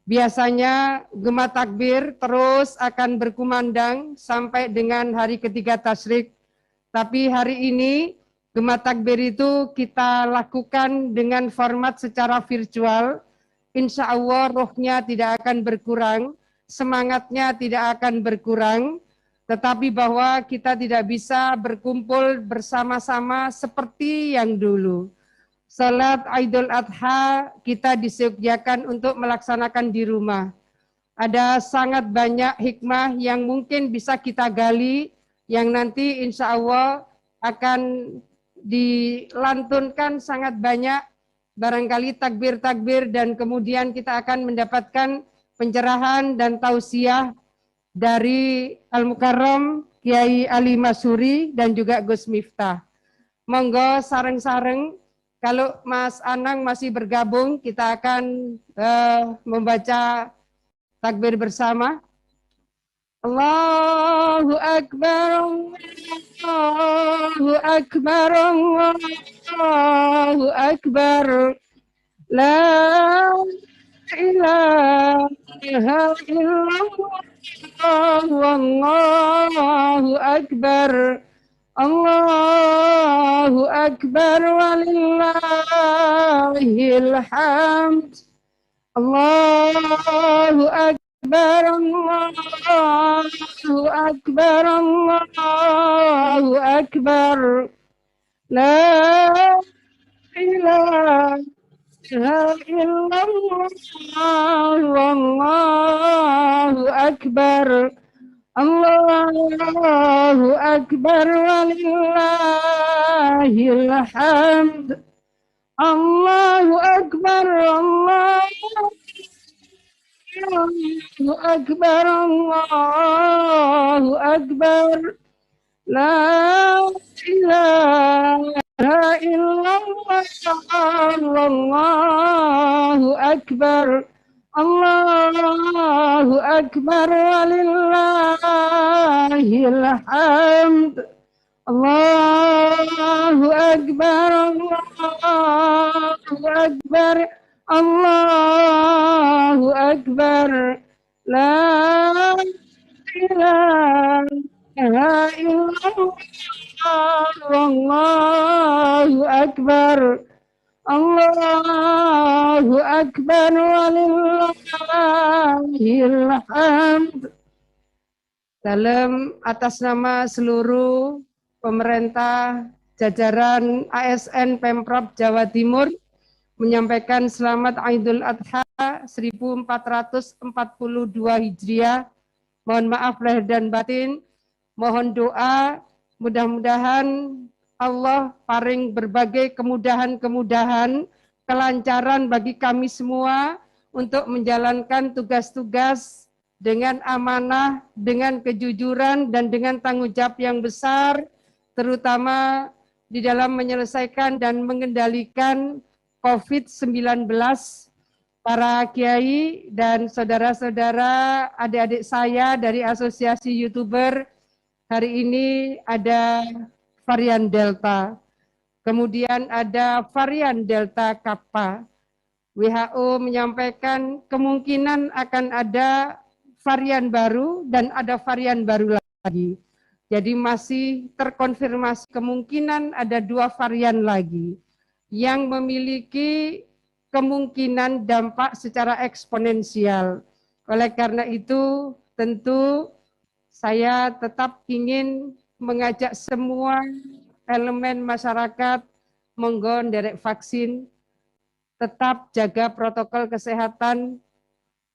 Biasanya gema takbir terus akan berkumandang sampai dengan hari ketiga tasyrik. Tapi hari ini gema takbir itu kita lakukan dengan format secara virtual. Insya Allah rohnya tidak akan berkurang, semangatnya tidak akan berkurang, tetapi bahwa kita tidak bisa berkumpul bersama-sama seperti yang dulu. Salat Idul Adha kita disediakan untuk melaksanakan di rumah. Ada sangat banyak hikmah yang mungkin bisa kita gali, yang nanti insya Allah akan dilantunkan sangat banyak, barangkali takbir-takbir, dan kemudian kita akan mendapatkan pencerahan dan tausiah dari Al-Mukarram Kiai Ali Masuri dan juga Gus Miftah. Monggo sareng-sareng, kalau Mas Anang masih bergabung, kita akan membaca takbir bersama. Allahu Akbar, Allahu Akbar, Allahu Akbar, la ilaha illallah, Allahu Akbar, Allahu Akbar, walillahil hamd, Allahu Akbar, Allahu Akbar, Allahu Akbar, la ilaha illallah, Allahu Akbar, Allahu Akbar, walillahil hamd, Allahu Akbar, Allahu Akbar, Allahu Akbar, la ilaha illallah, Allahu Akbar, Allahu Akbar, walillahil hamd, Allahu Akbar, Allahu Akbar, Allahu Akbar, la ilaha illallah, Allahu Akbar, Allahu Akbar, walillahil hamd. Dalam atas nama seluruh pemerintah jajaran ASN Pemprov Jawa Timur menyampaikan selamat Idul Adha 1442 Hijriah. Mohon maaf lahir dan batin, mohon doa, mudah-mudahan Allah paring berbagai kemudahan-kemudahan, kelancaran bagi kami semua untuk menjalankan tugas-tugas dengan amanah, dengan kejujuran, dan dengan tanggung jawab yang besar, terutama di dalam menyelesaikan dan mengendalikan COVID-19. Para kiai dan saudara-saudara, adik-adik saya dari Asosiasi YouTuber, hari ini ada varian Delta, kemudian ada varian Delta Kappa. WHO menyampaikan kemungkinan akan ada varian baru dan ada varian baru lagi. Jadi masih terkonfirmasi kemungkinan ada 2 varian lagi yang memiliki kemungkinan dampak secara eksponensial. Oleh karena itu, tentu saya tetap ingin mengajak semua elemen masyarakat monggo nderek vaksin, tetap jaga protokol kesehatan,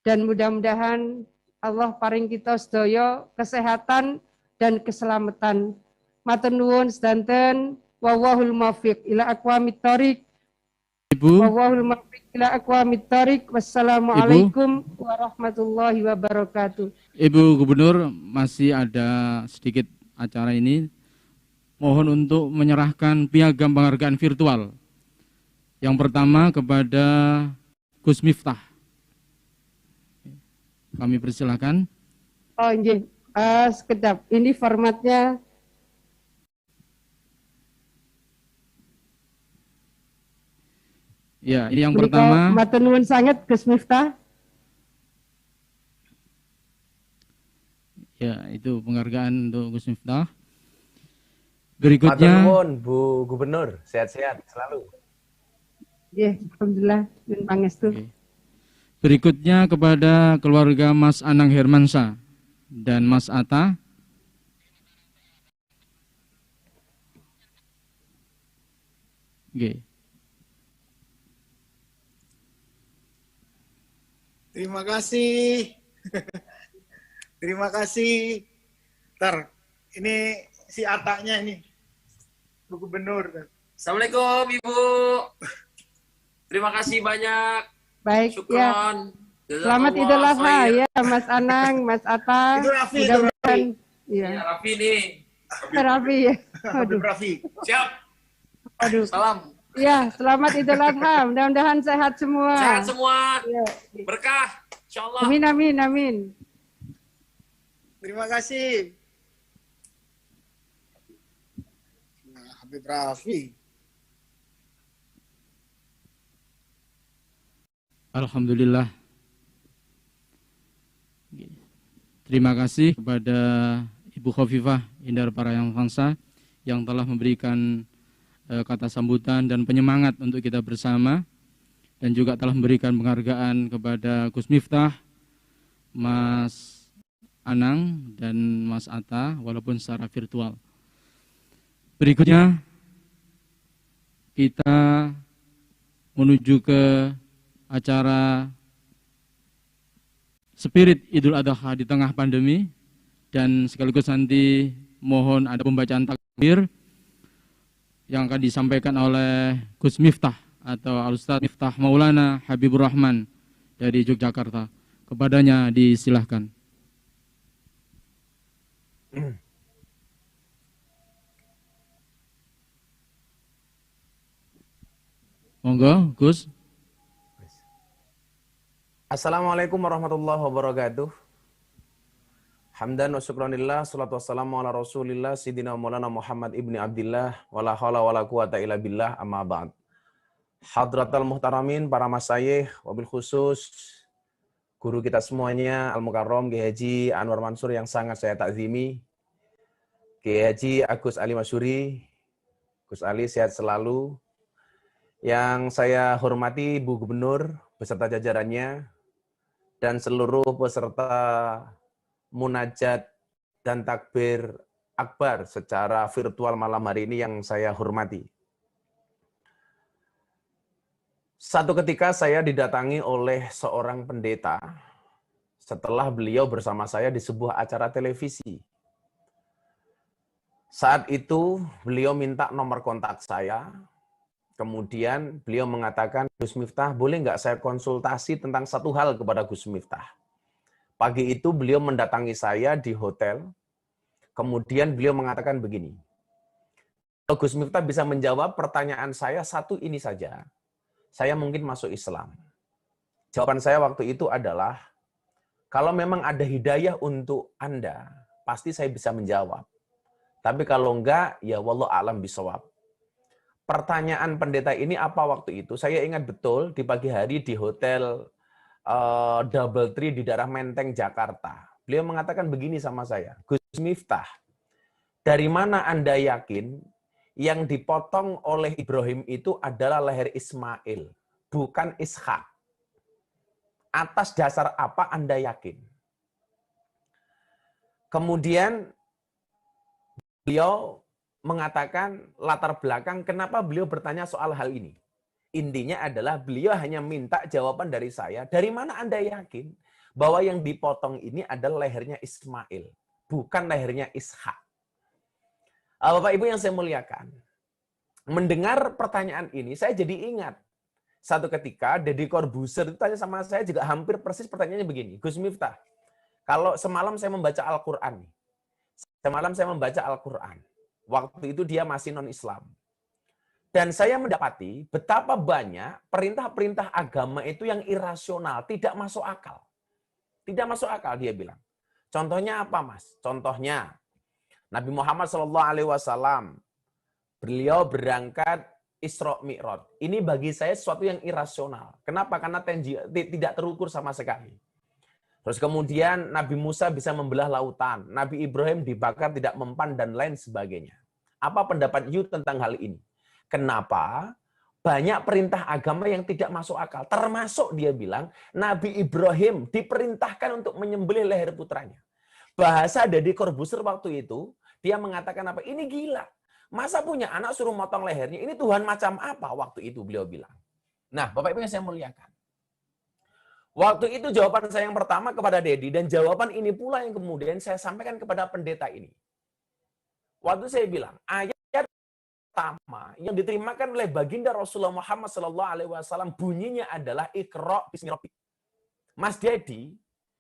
dan mudah-mudahan Allah paring kita sedaya kesehatan dan keselamatan. Matur nuwun sedanten, wallahul muwaffiq ila aqwamit thoriq. Ibu. Wallahul muwaffiq ila aqwamit thoriq. Wassalamualaikum warahmatullahi wabarakatuh. Ibu Gubernur, masih ada sedikit acara ini. Mohon untuk menyerahkan piagam penghargaan virtual. Yang pertama kepada Gus Miftah. Kami persilakan. Oh, nggih. Sekedap. Ini formatnya. Ya, ini yang pertama. Matur nuwun sanget Gus Miftah. Ya, itu penghargaan untuk Gus Miftah. Berikutnya. Matur nuwun Bu Gubernur, sehat-sehat selalu. Ya, alhamdulillah dan pangestu. Berikutnya kepada keluarga Mas Anang Hermansyah dan Mas Atta. Oke. Terima kasih. Terima kasih. Ntar, ini si Atanya ini. Bu Gubernur. Assalamualaikum Ibu. Terima kasih banyak. Baik, Syukron. Ya. Selamat Idul Adha ya Mas Anang, Mas Atta. Itu Raffi, mudah-mudahan. Ya, Raffi nih. Raffi ya. Aduh. Raffi. Siap. Aduh. Salam. Ya, selamat Idul Adha. Mudah-mudahan sehat semua. Sehat semua. Ya. Berkah. Insyaallah. Amin, amin, amin. Terima kasih. Nah, Habib Raffi. Alhamdulillah. Terima kasih kepada Ibu Khofifah Indar Parayangansa yang telah memberikan kata sambutan dan penyemangat untuk kita bersama, dan juga telah memberikan penghargaan kepada Gus Miftah, Mas Anang, dan Mas Atta walaupun secara virtual. Berikutnya kita menuju ke acara Spirit Idul Adha di tengah pandemi, dan sekaligus nanti mohon ada pembacaan takbir yang akan disampaikan oleh Gus Miftah atau Al-Ustaz Miftah Maulana Habibur Rahman dari Yogyakarta. Kepadanya disilahkan. Monggo, Gus. Assalamualaikum warahmatullahi wabarakatuh. Hamdan wa syukranillah, salatu wassalamu ala rasulillah, Sidina Maulana Muhammad ibni Abdillah, wala hawla wala quwata illa billah, amma ba'd. Hadratal muhtaramin, para masyayikh, wabil khusus, guru kita semuanya, Al-Mukarram, Kiai Haji Anwar Mansur yang sangat saya takzimi, Kiai Haji Agus Ali Masyuri, Gus Ali sehat selalu, yang saya hormati Bu Gubernur, beserta jajarannya, dan seluruh peserta munajat dan takbir akbar secara virtual malam hari ini yang saya hormati. Satu ketika saya didatangi oleh seorang pendeta setelah beliau bersama saya di sebuah acara televisi. Saat itu beliau minta nomor kontak saya. Kemudian beliau mengatakan, Gus Miftah, boleh nggak saya konsultasi tentang satu hal kepada Gus Miftah? Pagi itu beliau mendatangi saya di hotel. Kemudian beliau mengatakan begini, kalau Gus Miftah bisa menjawab pertanyaan saya satu ini saja, saya mungkin masuk Islam. Jawaban saya waktu itu adalah, kalau memang ada hidayah untuk Anda, pasti saya bisa menjawab. Tapi kalau enggak, ya wallahu a'lam bishawab. Pertanyaan pendeta ini apa waktu itu? Saya ingat betul di pagi hari di hotel Double Tree di daerah Menteng, Jakarta. Beliau mengatakan begini sama saya, Gus Miftah, dari mana Anda yakin yang dipotong oleh Ibrahim itu adalah leher Ismail, bukan Ishak? Atas dasar apa Anda yakin? Kemudian beliau mengatakan latar belakang kenapa beliau bertanya soal hal ini. Intinya adalah beliau hanya minta jawaban dari saya, dari mana Anda yakin bahwa yang dipotong ini adalah lehernya Ismail, bukan lehernya Ishak? Bapak Ibu yang saya muliakan, mendengar pertanyaan ini, saya jadi ingat. Satu ketika, Deddy Corbuzier itu tanya sama saya juga hampir persis pertanyaannya begini, Gus Miftah, kalau semalam saya membaca Al-Quran, waktu itu dia masih non-Islam. Dan saya mendapati betapa banyak perintah-perintah agama itu yang irasional, tidak masuk akal. Tidak masuk akal, dia bilang. Contohnya apa, Mas? Contohnya, Nabi Muhammad SAW, beliau berangkat Isra Mi'raj. Ini bagi saya sesuatu yang irasional. Kenapa? Karena tidak terukur sama sekali. Terus kemudian Nabi Musa bisa membelah lautan. Nabi Ibrahim dibakar tidak mempan dan lain sebagainya. Apa pendapat you tentang hal ini? Kenapa banyak perintah agama yang tidak masuk akal? Termasuk dia bilang Nabi Ibrahim diperintahkan untuk menyembelih leher putranya. Bahasa Deddy Corbuzier waktu itu, dia mengatakan apa? Ini gila. Masa punya anak suruh motong lehernya? Ini Tuhan macam apa? Waktu itu beliau bilang. Nah, Bapak Ibu yang saya muliakan. Waktu itu jawaban saya yang pertama kepada Deddy, dan jawaban ini pula yang kemudian saya sampaikan kepada pendeta ini. Waktu saya bilang, ayat pertama yang diterimakan oleh baginda Rasulullah Muhammad SAW bunyinya adalah Iqra bismi rabbik. Mas Deddy,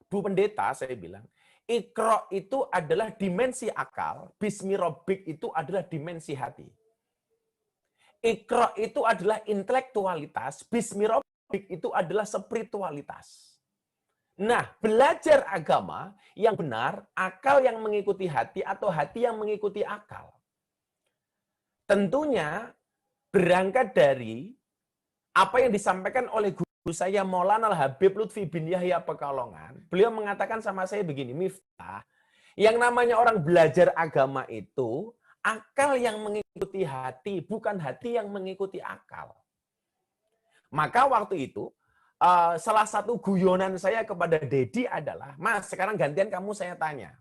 Bu Pendeta, saya bilang, Iqra itu adalah dimensi akal, bismi rabbik itu adalah dimensi hati. Iqra itu adalah intelektualitas, bismi rabbik itu adalah spiritualitas. Nah, belajar agama yang benar, akal yang mengikuti hati atau hati yang mengikuti akal. Tentunya berangkat dari apa yang disampaikan oleh guru saya Maulana Al-Habib Lutfi bin Yahya Pekalongan. Beliau mengatakan sama saya begini, Miftah, yang namanya orang belajar agama itu akal yang mengikuti hati, bukan hati yang mengikuti akal. Maka waktu itu, salah satu guyonan saya kepada Deddy adalah, Mas, sekarang gantian kamu saya tanya.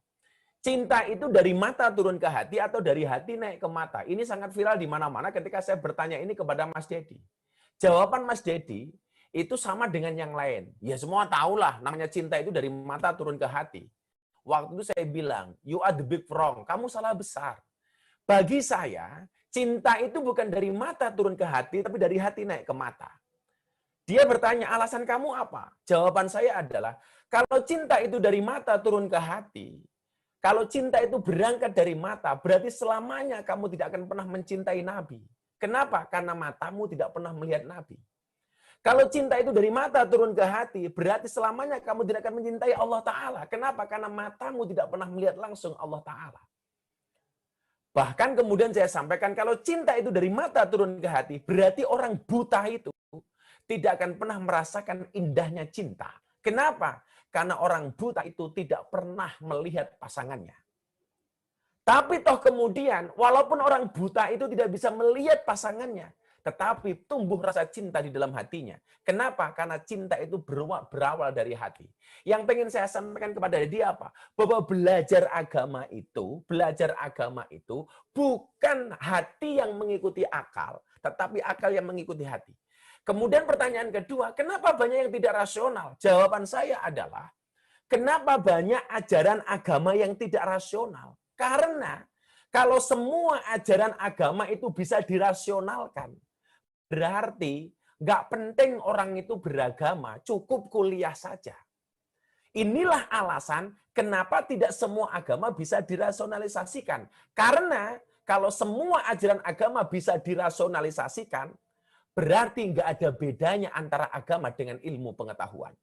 Cinta itu dari mata turun ke hati atau dari hati naik ke mata? Ini sangat viral di mana-mana ketika saya bertanya ini kepada Mas Deddy. Jawaban Mas Deddy itu sama dengan yang lain. Ya semua tahulah, namanya cinta itu dari mata turun ke hati. Waktu itu saya bilang, you are the big wrong, kamu salah besar. Bagi saya, cinta itu bukan dari mata turun ke hati, tapi dari hati naik ke mata. Dia bertanya, alasan kamu apa? Jawaban saya adalah, kalau cinta itu dari mata turun ke hati, kalau cinta itu berangkat dari mata, berarti selamanya kamu tidak akan pernah mencintai Nabi. Kenapa? Karena matamu tidak pernah melihat Nabi. Kalau cinta itu dari mata turun ke hati, berarti selamanya kamu tidak akan mencintai Allah Ta'ala. Kenapa? Karena matamu tidak pernah melihat langsung Allah Ta'ala. Bahkan kemudian saya sampaikan, kalau cinta itu dari mata turun ke hati, berarti orang buta itu tidak akan pernah merasakan indahnya cinta. Kenapa? Karena orang buta itu tidak pernah melihat pasangannya. Tapi toh kemudian, walaupun orang buta itu tidak bisa melihat pasangannya, tetapi tumbuh rasa cinta di dalam hatinya. Kenapa? Karena cinta itu berawal dari hati. Yang pengen saya sampaikan kepada dia apa? Bahwa belajar agama itu bukan hati yang mengikuti akal, tetapi akal yang mengikuti hati. Kemudian pertanyaan kedua, kenapa banyak yang tidak rasional? Jawaban saya adalah, kenapa banyak ajaran agama yang tidak rasional? Karena Kalau semua ajaran agama itu bisa dirasionalkan, berarti nggak penting orang itu beragama, cukup kuliah saja. Inilah alasan kenapa tidak semua agama bisa dirasionalisasikan. Karena kalau semua ajaran agama bisa dirasionalisasikan, berarti nggak ada bedanya antara agama dengan ilmu pengetahuan.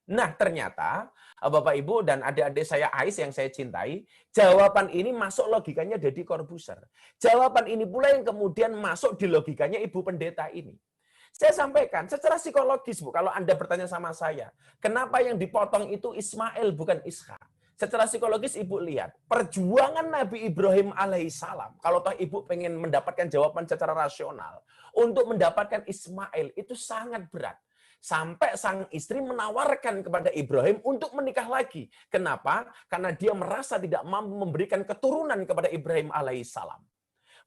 Nah, ternyata Bapak Ibu dan adik-adik saya Ais yang saya cintai, jawaban ini masuk logikanya Deddy Corbuzier. Jawaban ini pula yang kemudian masuk di logikanya Ibu Pendeta ini. Saya sampaikan secara psikologis, Bu, kalau Anda bertanya sama saya, kenapa yang dipotong itu Ismail bukan Ishak? Secara psikologis Ibu lihat, perjuangan Nabi Ibrahim alaihissalam, kalau toh Ibu pengen mendapatkan jawaban secara rasional, untuk mendapatkan Ismail itu sangat berat. Sampai sang istri menawarkan kepada Ibrahim untuk menikah lagi. Kenapa? Karena dia merasa tidak mampu memberikan keturunan kepada Ibrahim alaihissalam.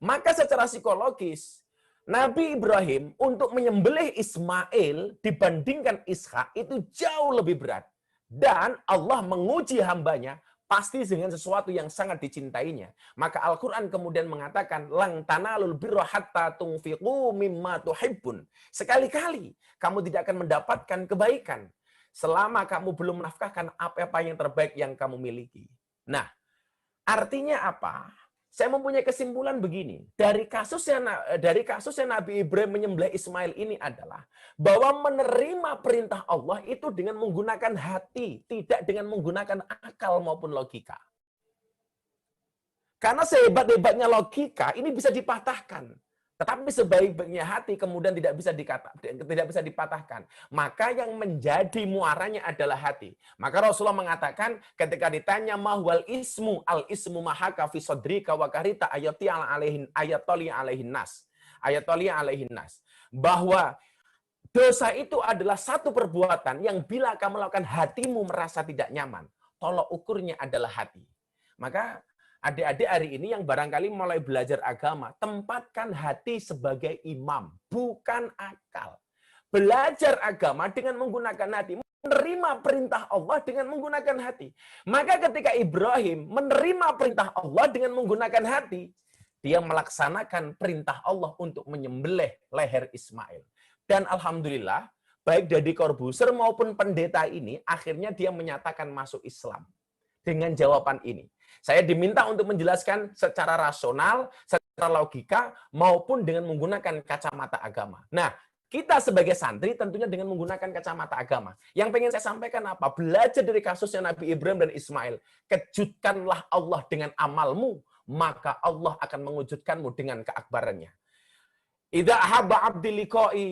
Maka secara psikologis, Nabi Ibrahim untuk menyembelih Ismail dibandingkan Ishak itu jauh lebih berat. Dan Allah menguji hambanya pasti dengan sesuatu yang sangat dicintainya. Maka Al-Quran kemudian mengatakan, lang tanalul birra hatta tunfiqu mimma tuhibbun. Sekali-kali kamu tidak akan mendapatkan kebaikan selama kamu belum menafkahkan apa-apa yang terbaik yang kamu miliki. Nah, artinya apa? Saya mempunyai kesimpulan begini, dari kasusnya Nabi Ibrahim menyembelih Ismail ini adalah bahwa menerima perintah Allah itu dengan menggunakan hati, tidak dengan menggunakan akal maupun logika. Karena sehebat-hebatnya logika ini bisa dipatahkan, tetapi sebaik-baiknya hati kemudian tidak bisa dipatahkan. Maka yang menjadi muaranya adalah hati. Maka Rasulullah mengatakan ketika ditanya mahwal ismu, al ismu mahaka fi sodrika wa karita ayati alaihin nas. Bahwa dosa itu adalah satu perbuatan yang bila kamu lakukan hatimu merasa tidak nyaman. Tolok ukurnya adalah hati. Maka adik-adik hari ini yang barangkali mulai belajar agama, tempatkan hati sebagai imam, bukan akal. Belajar agama dengan menggunakan hati, menerima perintah Allah dengan menggunakan hati. Maka ketika Ibrahim menerima perintah Allah dengan menggunakan hati, dia melaksanakan perintah Allah untuk menyembelih leher Ismail. Dan alhamdulillah, baik Deddy Corbuzier maupun pendeta ini, akhirnya dia menyatakan masuk Islam. Dengan jawaban ini. Saya diminta untuk menjelaskan secara rasional, secara logika, maupun dengan menggunakan kacamata agama. Nah, kita sebagai santri tentunya dengan menggunakan kacamata agama. Yang pengen saya sampaikan apa? Belajar dari kasusnya Nabi Ibrahim dan Ismail. Kejutkanlah Allah dengan amalmu, maka Allah akan mengejutkanmu dengan keakbarannya. Idza ahabba abdi liqa'i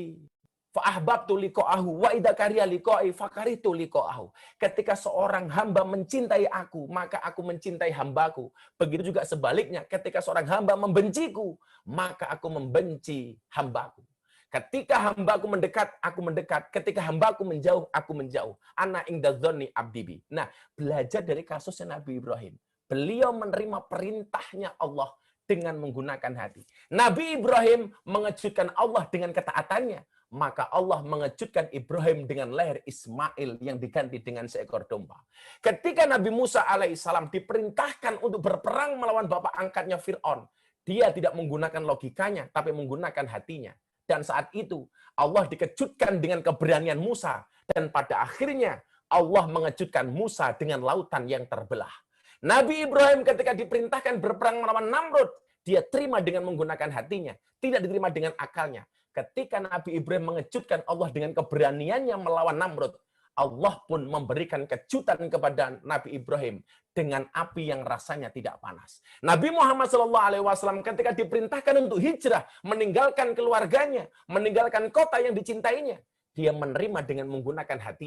fa'ahbabtu liqa'ahu wa idza kariha liqa'i fakaritu liqa'ahu. Ketika seorang hamba mencintai aku, maka aku mencintai hambaku. Begitu juga sebaliknya, ketika seorang hamba membenciku, maka aku membenci hambaku. Ketika hambaku mendekat, aku mendekat. Ketika hambaku menjauh, aku menjauh. Ana inda dzanni abdi. Nah, belajar dari kasusnya Nabi Ibrahim. Beliau menerima perintahnya Allah dengan menggunakan hati. Nabi Ibrahim mengejutkan Allah dengan ketaatannya. Maka Allah mengejutkan Ibrahim dengan leher Ismail yang diganti dengan seekor domba. Ketika Nabi Musa alaihissalam diperintahkan untuk berperang melawan bapak angkatnya Fir'aun, dia tidak menggunakan logikanya, tapi menggunakan hatinya. Dan saat itu Allah dikejutkan dengan keberanian Musa. Dan pada akhirnya Allah mengejutkan Musa dengan lautan yang terbelah. Nabi Ibrahim ketika diperintahkan berperang melawan Namrud, dia terima dengan menggunakan hatinya, tidak diterima dengan akalnya. Ketika Nabi Ibrahim mengejutkan Allah dengan keberaniannya melawan Namrud, Allah pun memberikan kejutan kepada Nabi Ibrahim dengan api yang rasanya tidak panas. Nabi Muhammad SAW ketika diperintahkan untuk hijrah, meninggalkan keluarganya, meninggalkan kota yang dicintainya, dia menerima dengan menggunakan hati.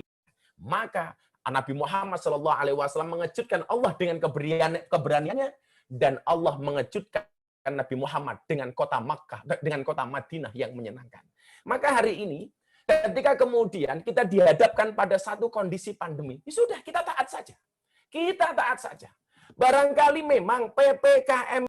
Maka Nabi Muhammad SAW mengejutkan Allah dengan keberaniannya, dan Allah mengejutkan Nabi Muhammad dengan kota Makkah, dengan kota Madinah yang menyenangkan. Maka hari ini, ketika kemudian kita dihadapkan pada satu kondisi pandemi, ya sudah, kita taat saja. Kita taat saja. Barangkali memang PPKM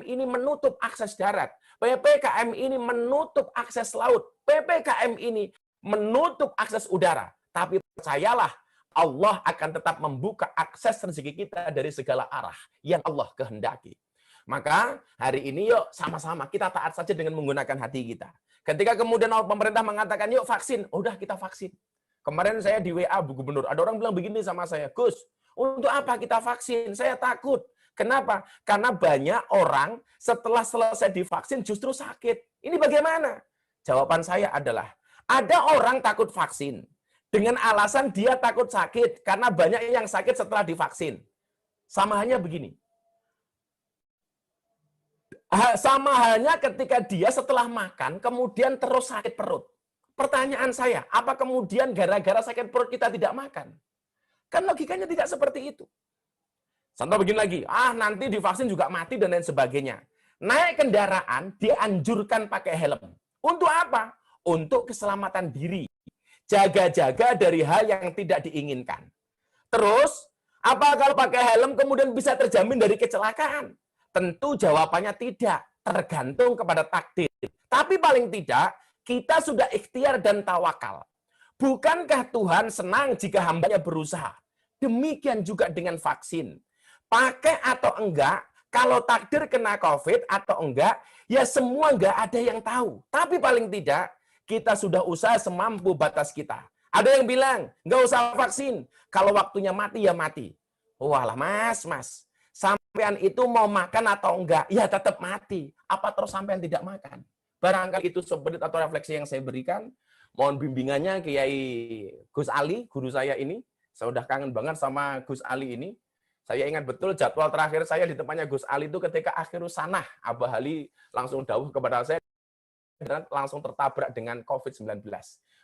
ini menutup akses darat, PPKM ini menutup akses laut, PPKM ini menutup akses udara. Tapi percayalah, Allah akan tetap membuka akses rezeki kita dari segala arah yang Allah kehendaki. Maka hari ini yuk sama-sama kita taat saja dengan menggunakan hati kita. Ketika kemudian pemerintah mengatakan yuk vaksin, udah kita vaksin. Kemarin saya di WA Bu Gubernur, ada orang bilang begini sama saya, Gus, untuk apa kita vaksin? Saya takut. Kenapa? Karena banyak orang setelah selesai divaksin justru sakit. Ini bagaimana? Jawaban saya adalah, ada orang takut vaksin dengan alasan dia takut sakit karena banyak yang sakit setelah divaksin. Sama halnya begini. Sama halnya ketika dia setelah makan kemudian terus sakit perut. Pertanyaan saya, apa kemudian gara-gara sakit perut kita tidak makan? Kan logikanya tidak seperti itu. Contoh begini lagi, nanti divaksin juga mati dan lain sebagainya. Naik kendaraan dianjurkan pakai helm. Untuk apa? Untuk keselamatan diri. Jaga-jaga dari hal yang tidak diinginkan. Terus, apa kalau pakai helm kemudian bisa terjamin dari kecelakaan? Tentu jawabannya tidak, tergantung kepada takdir. Tapi paling tidak, kita sudah ikhtiar dan tawakal. Bukankah Tuhan senang jika hambanya berusaha? Demikian juga dengan vaksin. Pakai atau enggak, kalau takdir kena COVID atau enggak, ya semua enggak ada yang tahu. Tapi paling tidak, kita sudah usaha semampu batas kita. Ada yang bilang, enggak usah vaksin. Kalau waktunya mati, ya mati. Walah mas. Sampean itu mau makan atau enggak? Ya tetap mati. Apa terus sampean tidak makan? Barangkali itu sebenarnya atau refleksi yang saya berikan. Mohon bimbingannya Kiai Gus Ali, guru saya ini. Saya udah kangen banget sama Gus Ali ini. Saya ingat betul jadwal terakhir saya di tempatnya Gus Ali itu ketika akhirus sanah. Abah Ali langsung dawuh kepada saya dan langsung tertabrak dengan COVID-19.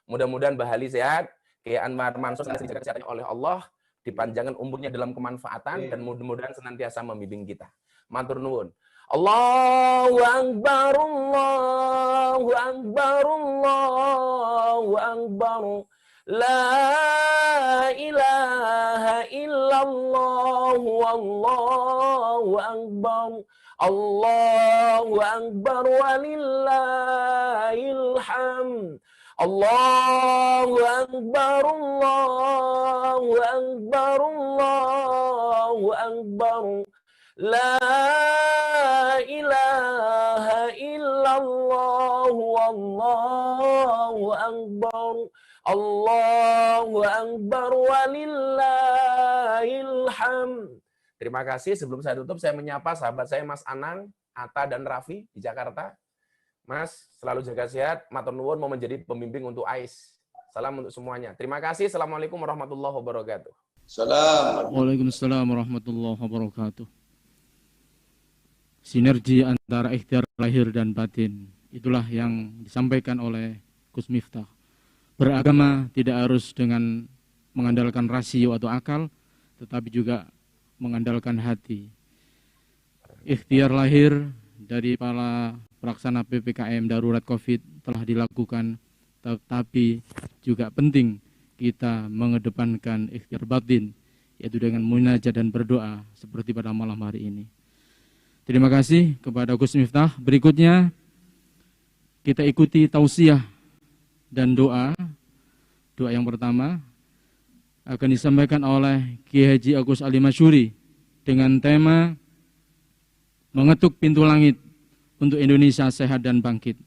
Mudah-mudahan Mbah Ali sehat, Kiai Anwar Mansur diberikan kesehatan oleh Allah, dipanjangkan umurnya dalam kemanfaatan, dan mudah-mudahan senantiasa membimbing kita. Matur nuwun. Allahu Akbar, Allahu Akbar, Allahu Akbar. La ilaha illallah, wallahu akbar. Allahu akbar walillahil hamd. Allahu akbar, Allahu akbar, Allahu akbar. La ilaha illallah, wallahu akbar. Allahu akbar walillahil hamd. Terima kasih. Sebelum saya tutup, saya menyapa sahabat saya Mas Anang, Atta dan Raffi di Jakarta. Mas, selalu jaga sehat. Matur nuwun mau menjadi pembimbing untuk AIS. Salam untuk semuanya. Terima kasih. Assalamualaikum warahmatullahi wabarakatuh. Salam. Waalaikumsalam warahmatullahi wabarakatuh. Sinergi antara ikhtiar lahir dan batin. Itulah yang disampaikan oleh Gus Miftah. Beragama tidak harus dengan mengandalkan rasio atau akal, tetapi juga mengandalkan hati. Ikhtiar lahir dari para pelaksana PPKM darurat COVID telah dilakukan, tetapi juga penting kita mengedepankan ikhtiar batin, yaitu dengan munajat dan berdoa seperti pada malam hari ini. Terima kasih kepada Gus Miftah. Berikutnya kita ikuti tausiah dan doa. Doa yang pertama akan disampaikan oleh Kiai Haji Agus Ali Masyuri dengan tema mengetuk pintu langit untuk Indonesia sehat dan bangkit.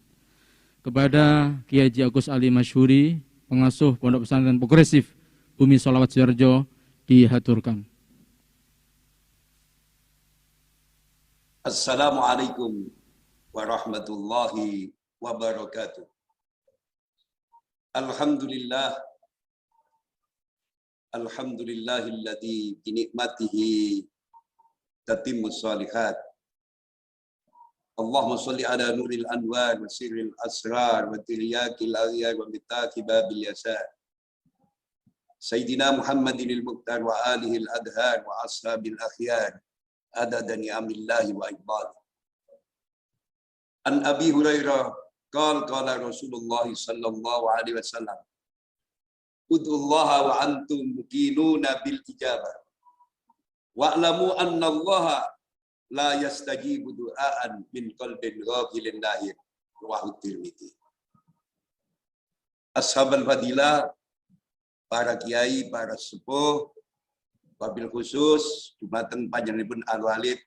Kepada Kiai Haji Agus Ali Masyuri, pengasuh Pondok Pesantren Progresif Bumi Sholawat Sidoarjo, dihaturkan. Assalamualaikum warahmatullahi wabarakatuh. Alhamdulillah. Alhamdulillahilladzi binikmatihi tatimmus shalihat. Allahumma sholli ala nuril anwar wa sirril asrar wa tiryakil aghyar wa mitaqi babil yasar. Sayyidina Muhammadinil Muqtar wa alihil adhar wa ashabil akhyar adada ni'amillahi wa iqbal. An Abi Hurairah qala Rasulullah sallallahu alaihi wasallam, ud'ullaha wa antum muqinuna bil ijabah wa'lamu anna allaha la yastajibu du'aan min qalbin ghafilin lahir. Rawahu Tirmidzi. Ashabul fadilah, para kiai, para sepuh, wabil khusus dumateng panjenenganipun Al Walid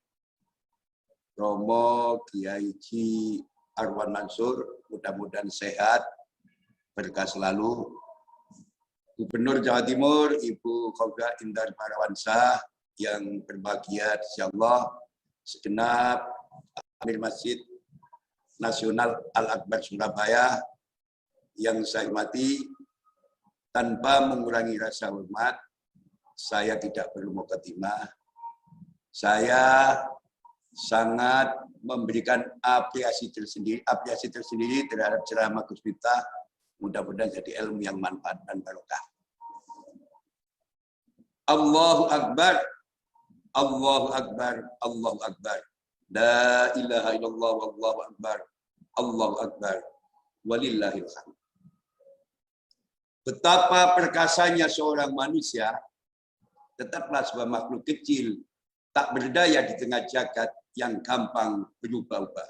Romo Kiai Ji Arwan Mansur, mudah-mudahan sehat, berkah selalu. Gubernur Jawa Timur, Ibu Khofifah Indar Parawansa, yang berbahagia, insyaallah, segenap Amir Masjid Nasional Al-Akbar Surabaya yang saya hormati, tanpa mengurangi rasa hormat, saya tidak perlu mukadimah. Saya sangat memberikan apresiasi tersendiri terhadap ceramah Gus Miftah. Mudah-mudahan jadi ilmu yang manfaat dan barokah. Allahu Akbar, Allahu Akbar, Allahu Akbar. La ilaha illallah, wallahu akbar, Allahu Akbar, walillahil hamd. Betapa perkasanya seorang manusia, tetaplah sebuah makhluk kecil, tak berdaya di tengah jagat yang gampang berubah-ubah.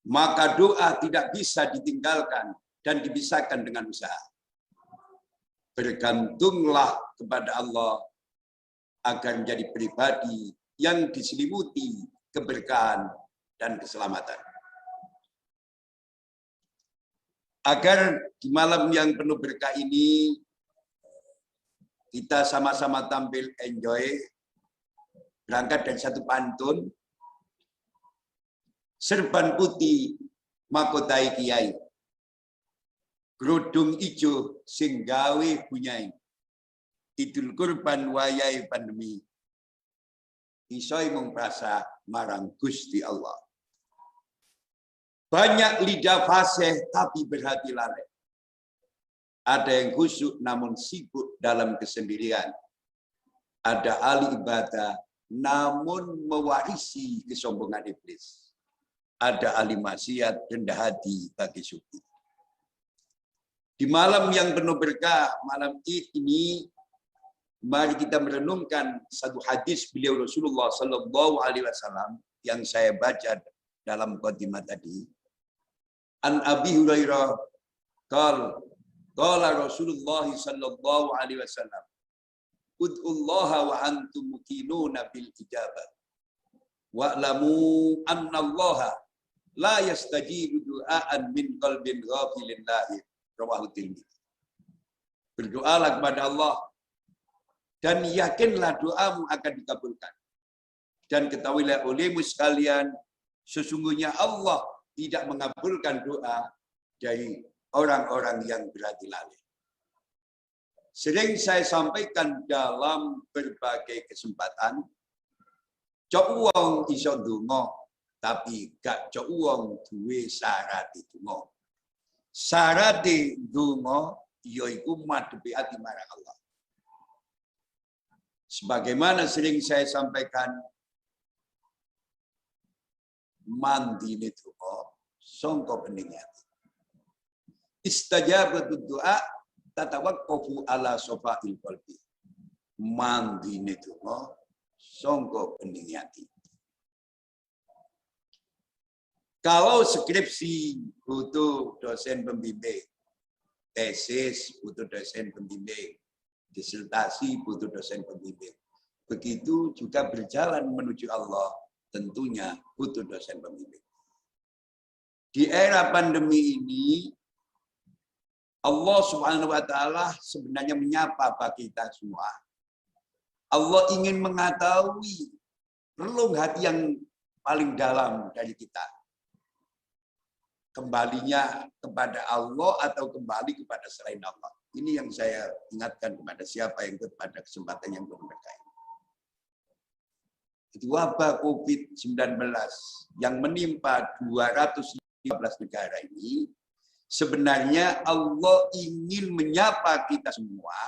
Maka doa tidak bisa ditinggalkan dan dipisahkan dengan usaha. Bergantunglah kepada Allah agar menjadi pribadi yang diselimuti keberkahan dan keselamatan. Agar di malam yang penuh berkah ini kita sama-sama tampil enjoy, berangkat dari satu pantun, serban putih makotai kiai, kerudung ijo sing gawe bunyai, idul kurban wayai pandemi, isoi mung prasa marang Gusti Allah. Banyak lidah fasih tapi berhati lalai. Ada yang khusyuk namun sibuk dalam kesendirian. Ada ahli ibadah namun mewarisi kesombongan iblis. Ada ahli maksiat rendah hati bagi sufi. Di malam yang penuh berkah, malam Id ini, mari kita merenungkan satu hadis beliau Rasulullah Sallallahu Alaihi Wasallam yang saya baca dalam mukadimah tadi. An Abi Hurairah qala Rasulullah Sallallahu Alaihi Wasallam, ud'ullaha wa antum muqinuna bil ijabah wa'lamu anna allaha la yastajibu du'aan min qalbin ghafilin lahi, rawahu Tirmidzi. Berdoalah kepada Allah dan yakinlah doamu akan dikabulkan. Dan ketahuilah olehmu sekalian, sesungguhnya Allah tidak mengabulkan doa dari orang-orang yang berhati lalai. Sering saya sampaikan dalam berbagai kesempatan, cok wong iso ndonga, tapi gak cok wong duwe syarat ndonga. Syarat ndonga yaiku madhepi ati marang Allah. Sebagaimana sering saya sampaikan, mandi ndonga sangka bening ati. Istajabatud du'a tatawaqqafu ala safa'il qalbi. Mandi ndonga sangka bening ati. Kalau skripsi butuh dosen pembimbing, tesis butuh dosen pembimbing, disertasi butuh dosen pembimbing. Begitu juga berjalan menuju Allah, tentunya butuh dosen pembimbing. Di era pandemi ini, Allah Subhanahu wa Ta'ala sebenarnya menyapa bagi kita semua. Allah ingin mengetahui relung hati yang paling dalam dari kita. Kembalinya kepada Allah atau kembali kepada selain Allah. Ini yang saya ingatkan kepada siapa yang ikut pada kesempatan yang berkah ini. Itu wabah COVID-19 yang menimpa 215 negara ini, sebenarnya Allah ingin menyapa kita semua.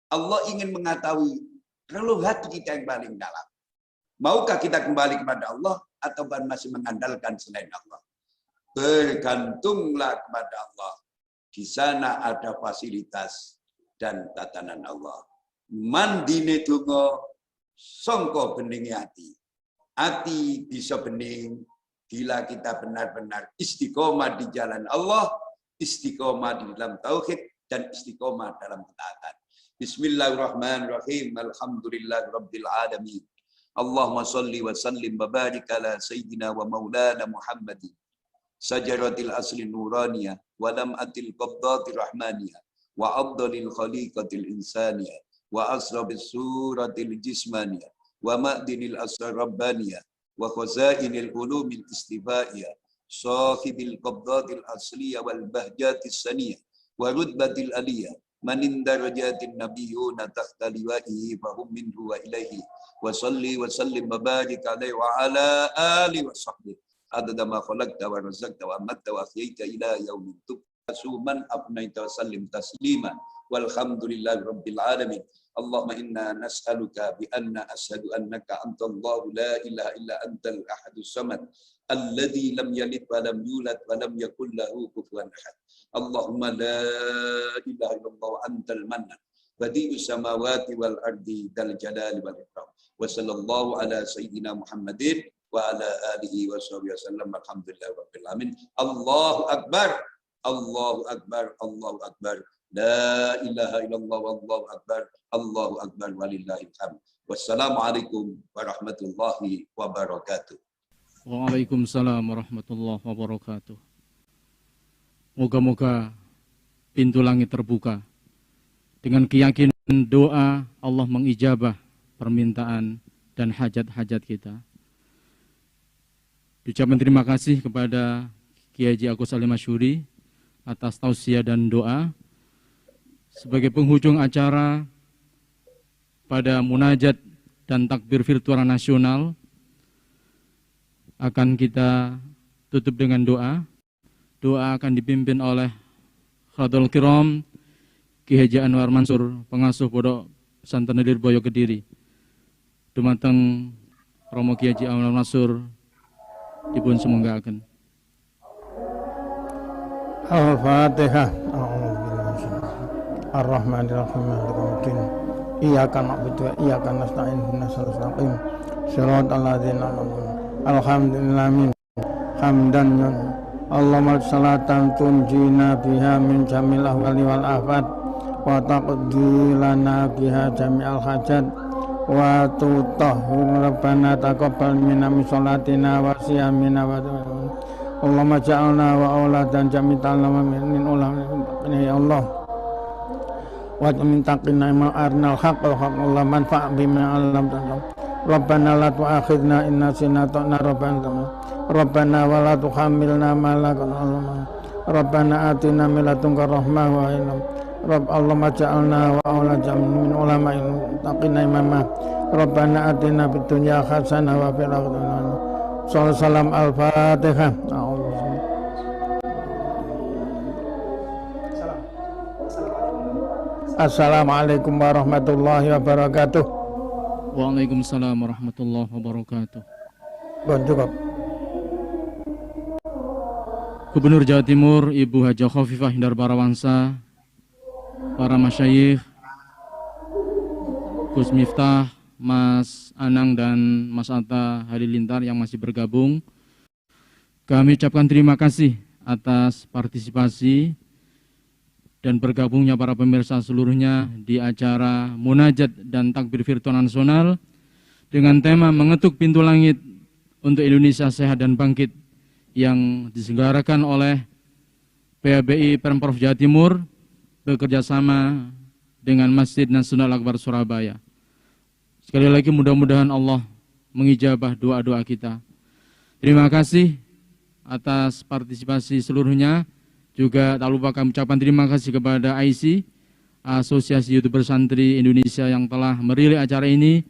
Allah ingin mengetahui relung hati kita yang paling dalam. Maukah kita kembali kepada Allah atau masih mengandalkan selain Allah? Bergantunglah kepada Allah. Di sana ada fasilitas dan tatanan Allah. Mandine donga sangka bening ati. Ati bisa bening bila kita benar-benar istiqomah di jalan Allah, istiqomah di dalam tauhid, dan istiqomah dalam ketaatan. Bismillahirrahmanirrahim. Alhamdulillahirabbil alamin. Allahumma salli wa sallim wa barik ala sayyidina wa maulana Muhammadin sajaratil asli nuraniyah wa lam'atil qabdati rahmaniyah wa afdalil khaliqatil insaniyah wa asrabis suratil jismaniyah wa ma'dinil asrar rabbaniyah wa khazainil ulumil istifaiyah sahibil qabdatil asliyah wal bahjatis saniyah wa rutbatil aliyah manin darajatin nabiyyuna tahta liwa'ihi fahum minhu wa ilaihi wa salli wa sallim wa barik alaihi wa ala alihi wa sahbihi adada ma khalaqta wa razaqta wa amatta wa ahyaita ila yaumin tub'atsu man afnaita wa sallim taslima walhamdulillahi rabbil alamin. Allahumma inna nas'aluka bi anna ashhadu annaka antallahu la ilaha illa antal ahadus samad alladzi lam yalid wa lam yulad wa lam yakul lahu kufuwan ahad. Allahumma la ilaha illallah wa antal mannan badi'us samawati wal ardi dzal jalali wal ikram. Wa sallallahu ala sayyidina Muhammadin wa ala alihi wa sahbihi wasallam. Alhamdulillah rabbil alamin. Allahu akbar. Allahu akbar. Allahu akbar. La ilaha illallah wallahu akbar. Allahu akbar walillahil hamd. Wassalamualaikum warahmatullahi wabarakatuh. Waalaikumsalam warahmatullahi wabarakatuh. Moga-moga pintu langit terbuka. Dengan keyakinan doa Allah mengijabah permintaan dan hajat-hajat kita. Ucapan terima kasih kepada Kiai Haji Agus Salim Masyuri atas tausiah dan doa. Sebagai penghujung acara pada munajat dan takbir virtual nasional akan kita tutup dengan doa. Doa akan dipimpin oleh Khadul Kiram Kiai Haji Anwar Mansur, pengasuh Pondok Pesantren Lirboyo Kediri. Dumateng Romo Kiai Haji Anwar Mansur dipun semonggaken. Al-Fatihah. Ar-Rahmanir-Rahim. Maliki Iyyaka na'budu wa iyyaka nasta'in. Ihdinas siratal mustaqim. Shiratal ladzina an'amta 'alaihim. Alhamdulillah min hamdan Allahumma salatan tunjina biha min jamil ahwali wal afat wa taqdi lana biha jami'al hajat wa tutahhir rabbana taqabbal minna min sholatina wa siyamina wa Allahumma ja'alna wa auladan jami'an min ulama ya Allah wa min taqina ma arnal haqq wa Allah manfa' bima alam Rabbana la tu'akhidna in nasina ta'na Rabbana wa la tuhammilna ma la Rabbana atina min ladunka rahmah wa ilm Rabb Allahumma ja'alna wa auladan min ulama'in taqina imama Rabbana atina fid dunya hasanah wa fil akhirati hasanah. Salam al-Fatihah. Assalamualaikum warahmatullahi wabarakatuh. Waalaikumsalam warahmatullahi wabarakatuh. Cukup. Gubernur Jawa Timur Ibu Haja Khofifah Indar Parawansa, para masyayikh, Gus Miftah, Mas Anang dan Mas Atta Halilintar yang masih bergabung. Kami ucapkan terima kasih atas partisipasi dan bergabungnya para pemirsa seluruhnya di acara Munajat dan Takbir Virtual Nasional dengan tema Mengetuk Pintu Langit untuk Indonesia Sehat dan Bangkit yang diselenggarakan oleh PABI Pemprov Jawa Timur bekerjasama dengan Masjid Nasional Al-Akbar Surabaya. Sekali lagi mudah-mudahan Allah mengijabah doa-doa kita. Terima kasih atas partisipasi seluruhnya. Juga tak lupa kami ucapkan terima kasih kepada IC, Asosiasi YouTuber Santri Indonesia yang telah merilis acara ini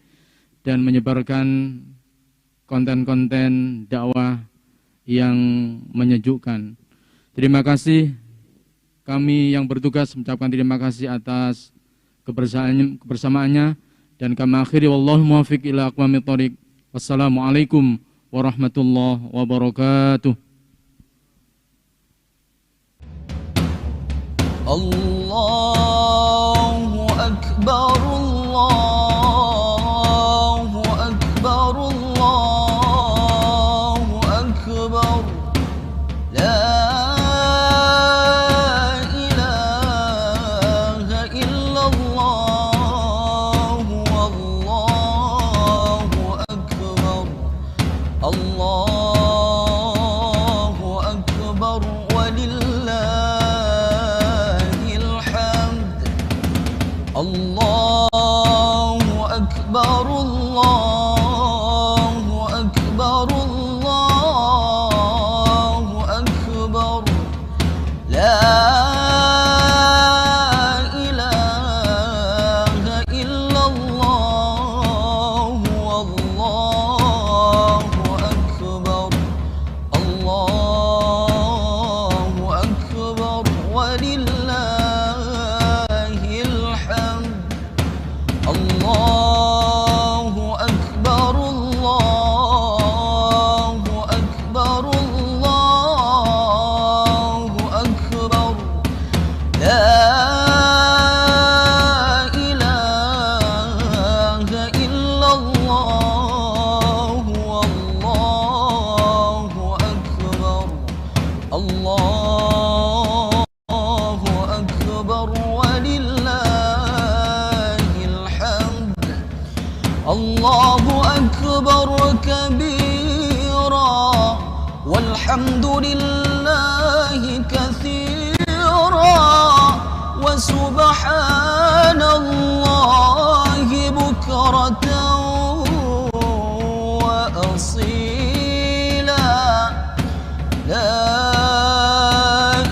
dan menyebarkan konten-konten dakwah yang menyejukkan. Terima kasih. Kami yang bertugas mengucapkan terima kasih atas kebersamaannya dan kami akhiri wallahu muwaffiq ila aqwamit thoriq. Wassalamualaikum warahmatullahi wabarakatuh. Allahu akbar, Allahu akbar, Allahu akbar. La ilaha illallah, wallahu akbar. والحمد لله كثيرا وسبحان الله بكرة وأصيلا لا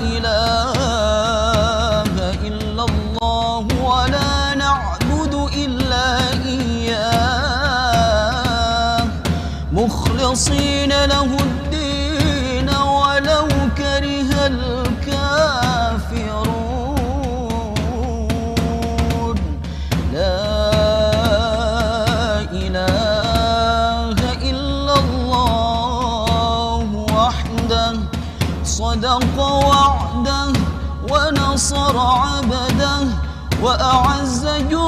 إله إلا الله ولا نعبد إلا إياه مخلصين له الدين ولو كره الكافرون لا إله إلا الله وحده صدق وعده ونصر عبده وأعز جنده